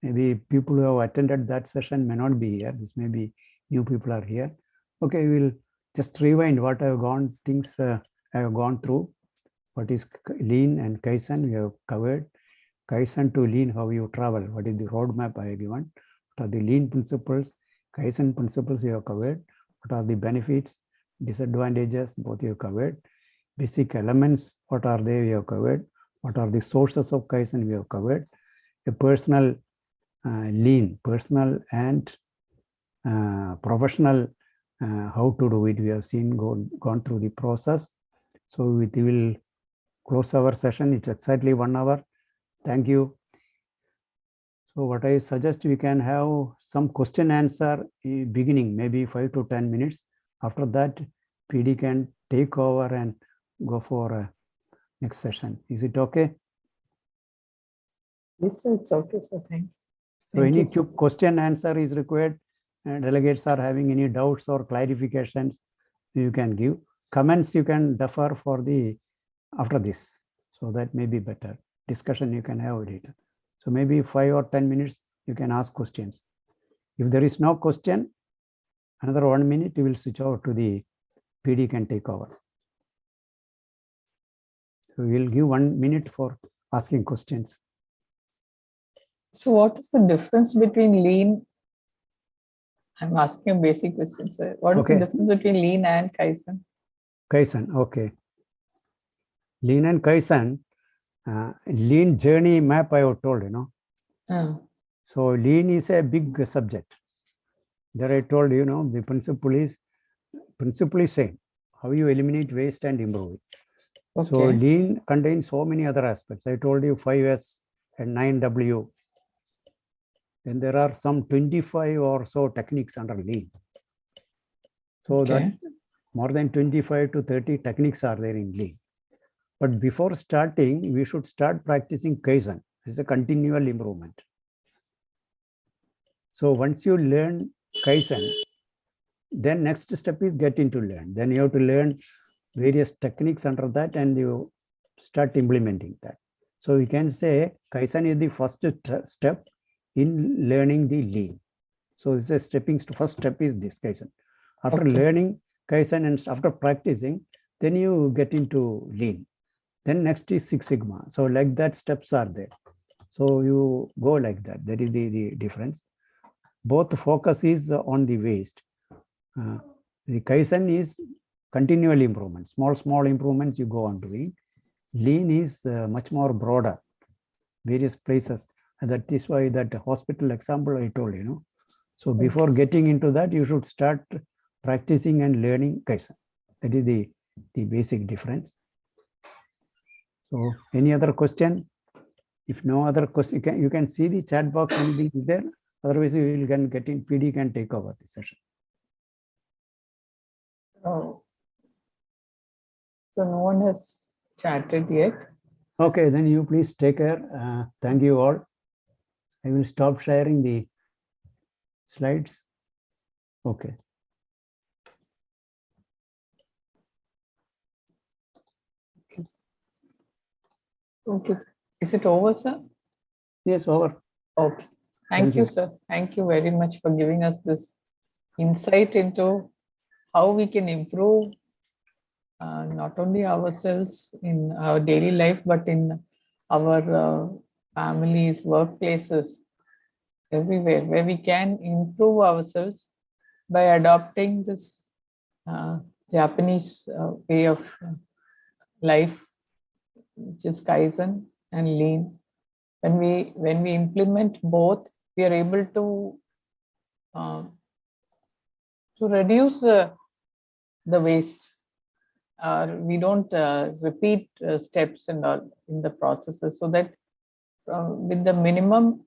Maybe people who have attended that session may not be here. This may be new people are here. Okay, we will just rewind what I have gone, things I have gone through. What is lean and Kaizen we have covered. Kaizen to lean, how you travel. What is the roadmap I have given? What are the lean principles? Kaizen principles you have covered. What are the benefits, disadvantages, both you have covered. Basic elements, what are they, we have covered. What are the sources of Kaizen, we have covered. A personal lean, personal and professional, how to do it, we have seen, gone through the process. So we will close our session. It's exactly 1 hour. Thank you. So what I suggest, we can have some question answer beginning, maybe 5 to 10 minutes. After that, PD can take over and go for next session. Is it okay? Yes, sir, it's okay, sir. Thank you. So any question answer is required. Delegates are having any doubts or clarifications, you can give. Comments you can defer for the after this. So that may be better. Discussion you can have later. So maybe 5 or 10 minutes you can ask questions. If there is no question, another 1 minute you will switch over to the PD can take over. So we will give 1 minute for asking questions. So what is the difference between lean? I'm asking a basic question, sir. What is the difference between lean and Kaizen? Kaizen, okay. Lean and Kaizen, lean journey map I have told, So lean is a big subject. There I told you, the principle is same. How you eliminate waste and improve it. Okay. So lean contains so many other aspects. I told you 5S and 9W. Then there are some 25 or so techniques under lean. So that more than 25 to 30 techniques are there in lean. But before starting, we should start practicing Kaizen. It's a continual improvement. So once you learn Kaizen, then next step is getting to learn. Then you have to learn various techniques under that and you start implementing that. So we can say Kaizen is the first step in learning the lean. So it's a first step is this Kaizen. After learning Kaizen and after practicing, then you get into lean. Then next is Six Sigma. So like that steps are there. So you go like that. That is the difference. Both focus is on the waste. The Kaizen is continual improvement. Small improvements you go on doing. Lean is much more broader. Various places. And that is why that hospital example I told you. So before getting into that, you should start practicing and learning Kaizen. That is the basic difference. So any other question? If no other question, you can see the chat box, anything is there. Otherwise, you can get in, PD can take over the session. Oh. So no one has chatted yet. Okay, then you please take care. Thank you all. I will stop sharing the slides. Okay. Okay. Is it over, sir? Yes, over. Okay. Thank you, sir. Thank you very much for giving us this insight into how we can improve not only ourselves in our daily life, but in our families, workplaces, everywhere, where we can improve ourselves by adopting this Japanese way of life, which is Kaizen and Lean. When we implement both, we are able to reduce the waste. We don't repeat steps and all in the processes, so that with the minimum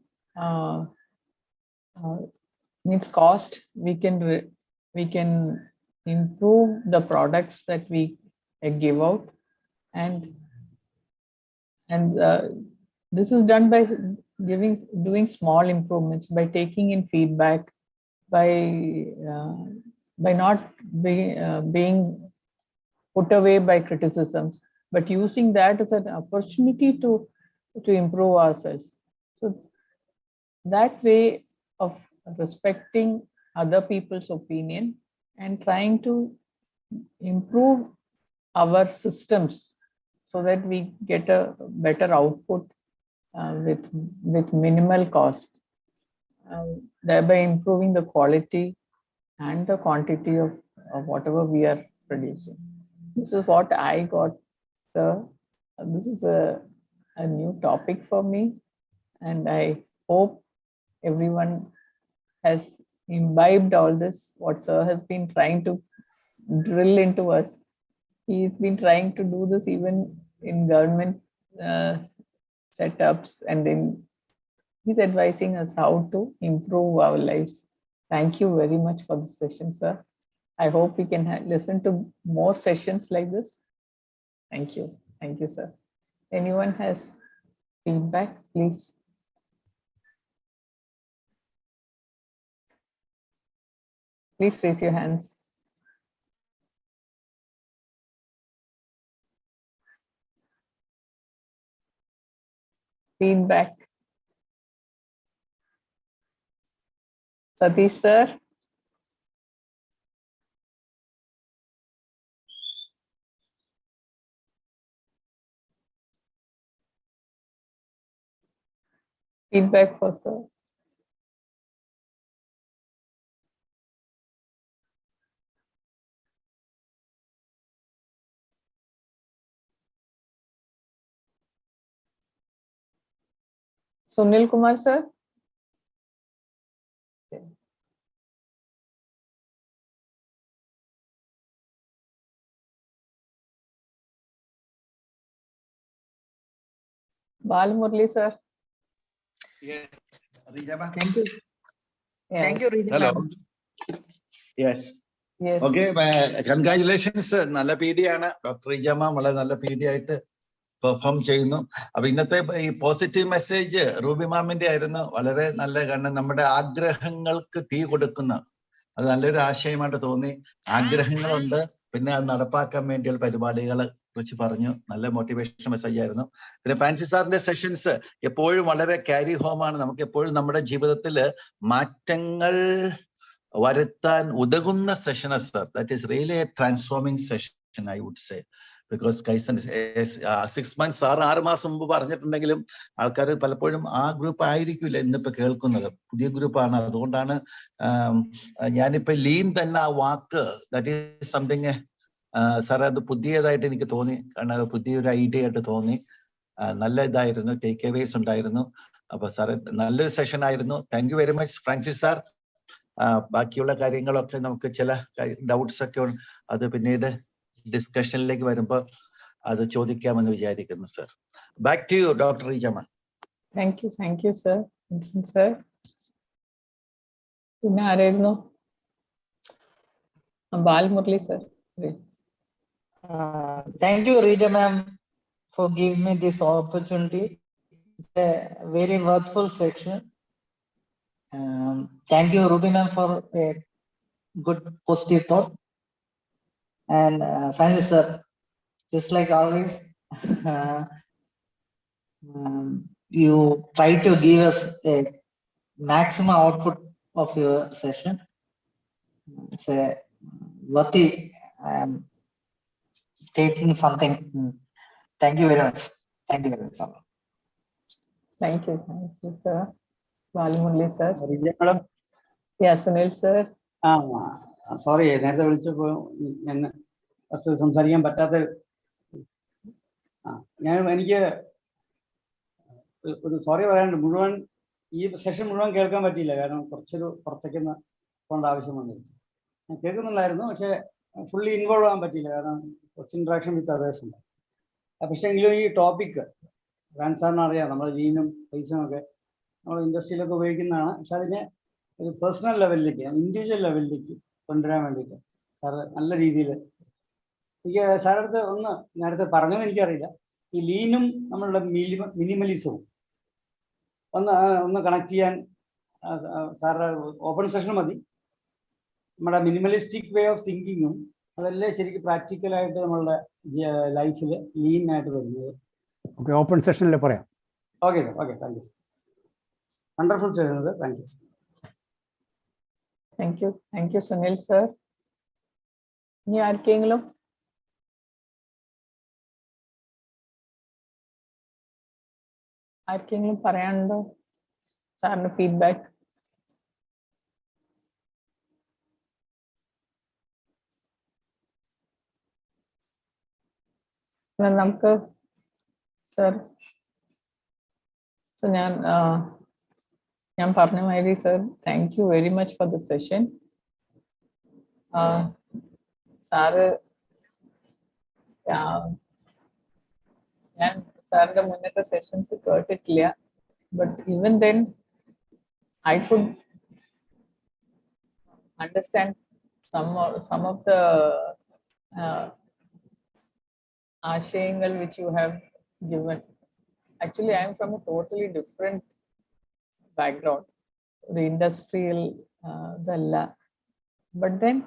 means cost, we can improve the products that we give out, and this is done by doing small improvements, by taking in feedback, by not being put away by criticisms, but using that as an opportunity to improve ourselves. So that way of respecting other people's opinion and trying to improve our systems so that we get a better output with minimal cost, thereby improving the quality and the quantity of whatever we are producing. This is what I got, sir. This is a new topic for me, and I hope everyone has imbibed all this, what sir has been trying to drill into us. He's been trying to do this even in government setups, and then he's advising us how to improve our lives. Thank you very much for this session, sir. I hope we can listen to more sessions like this. Thank you. Thank you, sir. Anyone has feedback, please. Please raise your hands. Feedback. Satish, sir. Feedback for sir. Sunil Kumar, sir. Balamurli, sir. Yeah. Rijama? Thank you. Yes. Thank you, Rija Hello. ma'am. Yes. Yes. Okay. Congratulations. നല്ല PD ആണ്. Doctor റിജാമ വളരെ നല്ല PD ആയിട്ട് perform ചെയ്യുന്നു. അപ്പൊ ഇന്നത്തെ ഈ positive message Ruby മാമിന്റെ ആയിരുന്നു. വളരെ നല്ല, കാരണം നമ്മുടെ ആഗ്രഹങ്ങൾക്ക് തീ കൊടുക്കുന്ന അത് നല്ലൊരു ആശയമായിട്ട് തോന്നി. ആഗ്രഹങ്ങളുണ്ട്, പിന്നെ അത് നടപ്പാക്കാൻ വേണ്ടിയുള്ള പരിപാടികളെ കുറിച്ച് പറഞ്ഞു. നല്ല മോട്ടിവേഷൻ മെസ്സേജ് ആയിരുന്നു. പിന്നെ ഫ്രാൻസിസ് സാറിന്റെ സെഷൻസ് എപ്പോഴും വളരെ ക്യാരി ഹോം ആണ്. നമുക്ക് എപ്പോഴും നമ്മുടെ ജീവിതത്തിൽ മാറ്റങ്ങൾ വരുത്താൻ ഉതകുന്ന session sir. That is really a transforming session I would say. Because kaizen 6 months, 6 മാസം മുമ്പ് പറഞ്ഞിട്ടുണ്ടെങ്കിലും ആൾക്കാർ പലപ്പോഴും ആ ഗ്രൂപ്പ് ആയിരിക്കില്ല ഇന്നിപ്പോ കേൾക്കുന്നത്. പുതിയ ഗ്രൂപ്പാണ്. അതുകൊണ്ടാണ് ഞാനിപ്പോ ലീൻ തന്നെ ആ വാക്ക്, ദാറ്റ് ഈസ് സംതിങ് സാർ, അത് പുതിയതായിട്ട് എനിക്ക് തോന്നി. കാരണം അത് പുതിയൊരു ഐഡിയ ആയിട്ട് തോന്നി. നല്ല ഇതായിരുന്നു, ടേക്ക് അവേസ് ഉണ്ടായിരുന്നു. അപ്പൊ സാറ് നല്ലൊരു സെഷൻ ആയിരുന്നു. Thank you very much Francis sir. ബാക്കിയുള്ള കാര്യങ്ങളൊക്കെ നമുക്ക് ചില ഡൗട്ട്സ് ഒക്കെ അത് പിന്നീട് ഡിസ്കഷനിലേക്ക് വരുമ്പോൾ അത് ചോദിക്കാമെന്ന് വിചാരിക്കുന്നു sir. Back to you doctor Rijama. Thank you, sir. Sir. പിന്നെ ആരായിരുന്നു? Balamurali sir. Thank you, Rija ma'am, for giving me this opportunity. It's a very worthwhile section. Thank you, Ruby ma'am, for a good positive thought. And Francis sir, just like always, you try to give us a maximum output of your session. It's a worthy taking something. Thank you very much. Thank you very much. Thank you, sir. Balamurali sir. റിജ madam. Yeah, Sunil sir. Sorry, നേരത്തെ വിളിച്ചപ്പോൾ ഞാൻ സംസാരിക്കാൻ പറ്റാത്ത എനിക്ക് ഒരു sorry പറയാനുണ്ട്. മുഴുവൻ ഈ സെഷൻ മുഴുവൻ കേൾക്കാൻ പറ്റിയില്ല, കാരണം കുറച്ചൊരു പുറത്തേക്ക് പോകേണ്ട ആവശ്യം വന്നിരുന്നു. ഞാൻ കേൾക്കുന്നുണ്ടായിരുന്നു, പക്ഷെ ഫുള്ളി ഇൻവോൾവ് ആകാൻ പറ്റിയില്ല, കാരണം കുറച്ച് ഇൻട്രാക്ഷൻ വിത്ത് അതേഴ്സ് ഉണ്ട്. പക്ഷേ എങ്കിലും ഈ ടോപ്പിക്ക് സാറിന് അറിയാം, നമ്മൾ ലീനും പൈസയും ഒക്കെ നമ്മൾ ഇൻഡസ്ട്രിയിലൊക്കെ ഉപയോഗിക്കുന്നതാണ്. പക്ഷെ അതിനെ ഒരു പേഴ്സണൽ ലെവലിലേക്ക്, ഇൻഡിവിജ്വൽ ലെവലിലേക്ക് കൊണ്ടുവരാൻ വേണ്ടിയിട്ട് സാറ് നല്ല രീതിയിൽ, എനിക്ക് സാറടുത്ത് ഒന്ന് നേരത്തെ പറഞ്ഞതെന്ന് എനിക്കറിയില്ല, ഈ ലീനും നമ്മളുടെ മിനിമലിസവും ഒന്ന് കണക്ട് ചെയ്യാൻ സാറുടെ ഓപ്പൺ സെഷൻ മതി. നമ്മുടെ മിനിമലിസ്റ്റിക് വേ ഓഫ് തിങ്കിങ്ങും അതല്ലേ ശരിക്കും പ്രാക്ടിക്കലായിട്ട് നമ്മളുടെ ലൈഫിൽ ലീൻ ആയിട്ട് വരുന്നത്. ഓപ്പൺ സെഷനിൽ പറയാം. Okay sir, okay, thank you. Wonderful session sir, thank you. Thank you, Sunil sir. ഇനി ആർക്കെങ്കിലും പറയാനുണ്ടോ സാറിന്റെ ഫീഡ്ബാക്ക്? നമുക്ക് സർ, ഞാൻ പറഞ്ഞ മാതിരി sir, thank you very much for the session. Sir, ഞാൻ സാറിന്റെ മുന്നത്തെ സെഷൻസ് കേട്ടിട്ടില്ല, but even then I could understand some of the ആശയങ്ങൾ which you have given. Actually, I am from a totally different background, the industrial, but then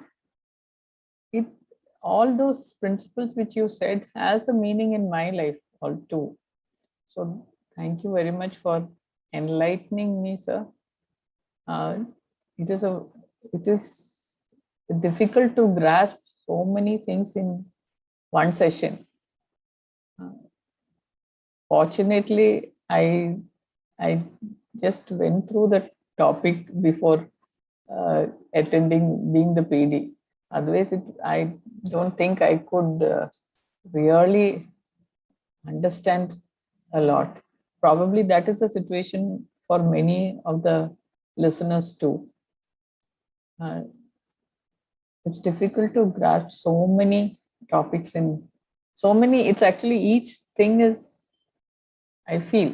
all those principles which you said has a meaning in my life all too. So thank you very much for enlightening me, sir. It is difficult to grasp so many things in one session. Fortunately, I just went through the topic before being the PD. Otherwise, I don't think I could really understand a lot. Probably that is the situation for many of the listeners too. It's difficult to grasp so many topics in so many. It's actually each thing is I feel.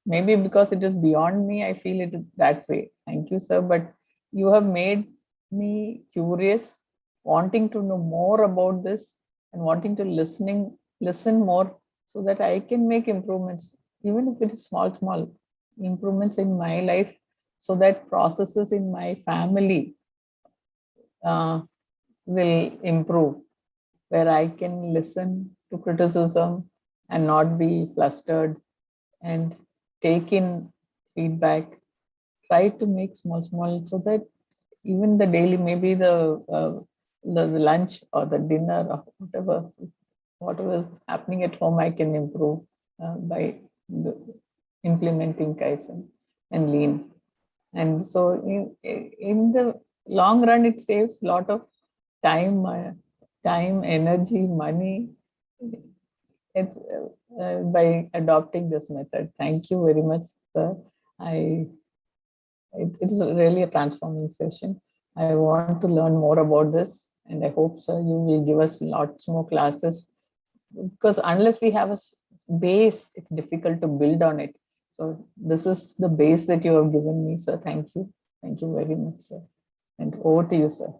Maybe because it is beyond me, I feel it is that way. Thank you, sir. But you have made me curious, wanting to know more about this and wanting to listen more so that I can make improvements, even if it is small improvements in my life, so that processes in my family will improve, where I can listen to criticism and not be flustered and take in feedback, try to make small, so that even the daily, maybe the lunch or the dinner or whatever is happening at home, I can improve by implementing Kaisen and lean. And so in the long run, it saves a lot of time, energy, money. It's by adopting this method. Thank you very much, sir. It is really a transforming session. I want to learn more about this, and I hope, sir, you will give us lots more classes, because unless we have a base, it's difficult to build on it. So this is the base that you have given me, sir. Thank you. Thank you very much, sir. And over to you, sir,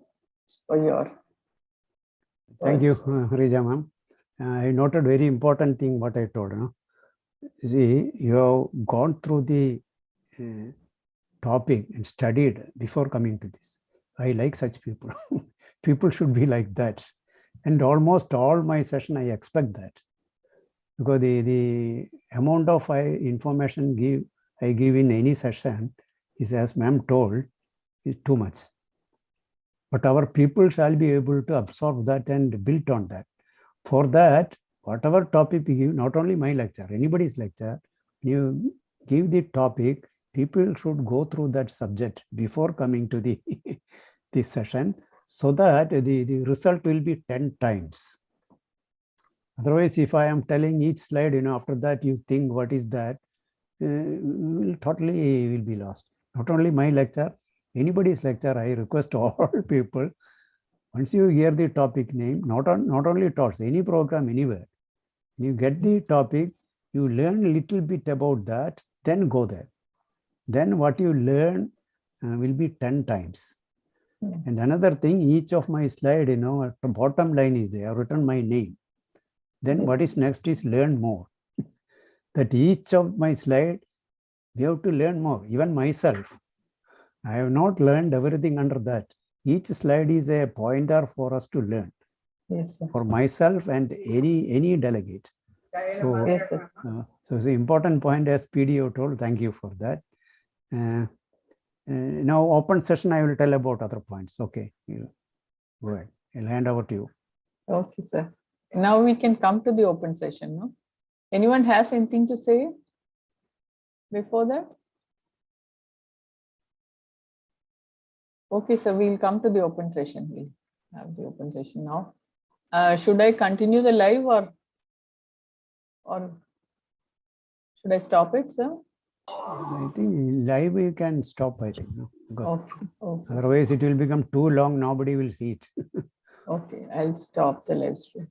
for your Thank you, words. Rija ma'am. I noted very important thing what I told. No? See, you have gone through the topic and studied before coming to this. I like such people. People should be like that. And almost all my session, I expect that. Because the amount of information I give in any session is, as ma'am told, is too much. But our people shall be able to absorb that and build on that. For that, whatever topic we give, not only my lecture, anybody's lecture, you give the topic, people should go through that subject before coming to the this session, so that the result will be 10 times. Otherwise, if I am telling each slide, after that you think what is that, will totally be lost. Not only my lecture, anybody's lecture, I request all people, once you hear the topic name, not only ToTs, any program, anywhere, you get the topic, you learn a little bit about that, then go there. Then what you learn will be 10 times. And another thing, each of my slide, at the bottom line is there, I have written my name. Then what is next is learn more. That each of my slide, we have to learn more, even myself. I have not learned everything under that. Each slide is a pointer for us to learn. Yes, sir. For myself and any delegate. So, yes, sir. So it's an important point, as PDO told. Thank you for that. Now, open session, I will tell about other points. Okay, go ahead. I'll hand over to you. Okay, sir. Now we can come to the open session. No? Anyone has anything to say before that? Okay, so we'll come to the open session. We'll have the open session now. Should I continue the live or should I stop it, sir? I think live you can stop, I think. No? Because okay. Otherwise it will become too long, nobody will see it. Okay, I'll stop the live stream.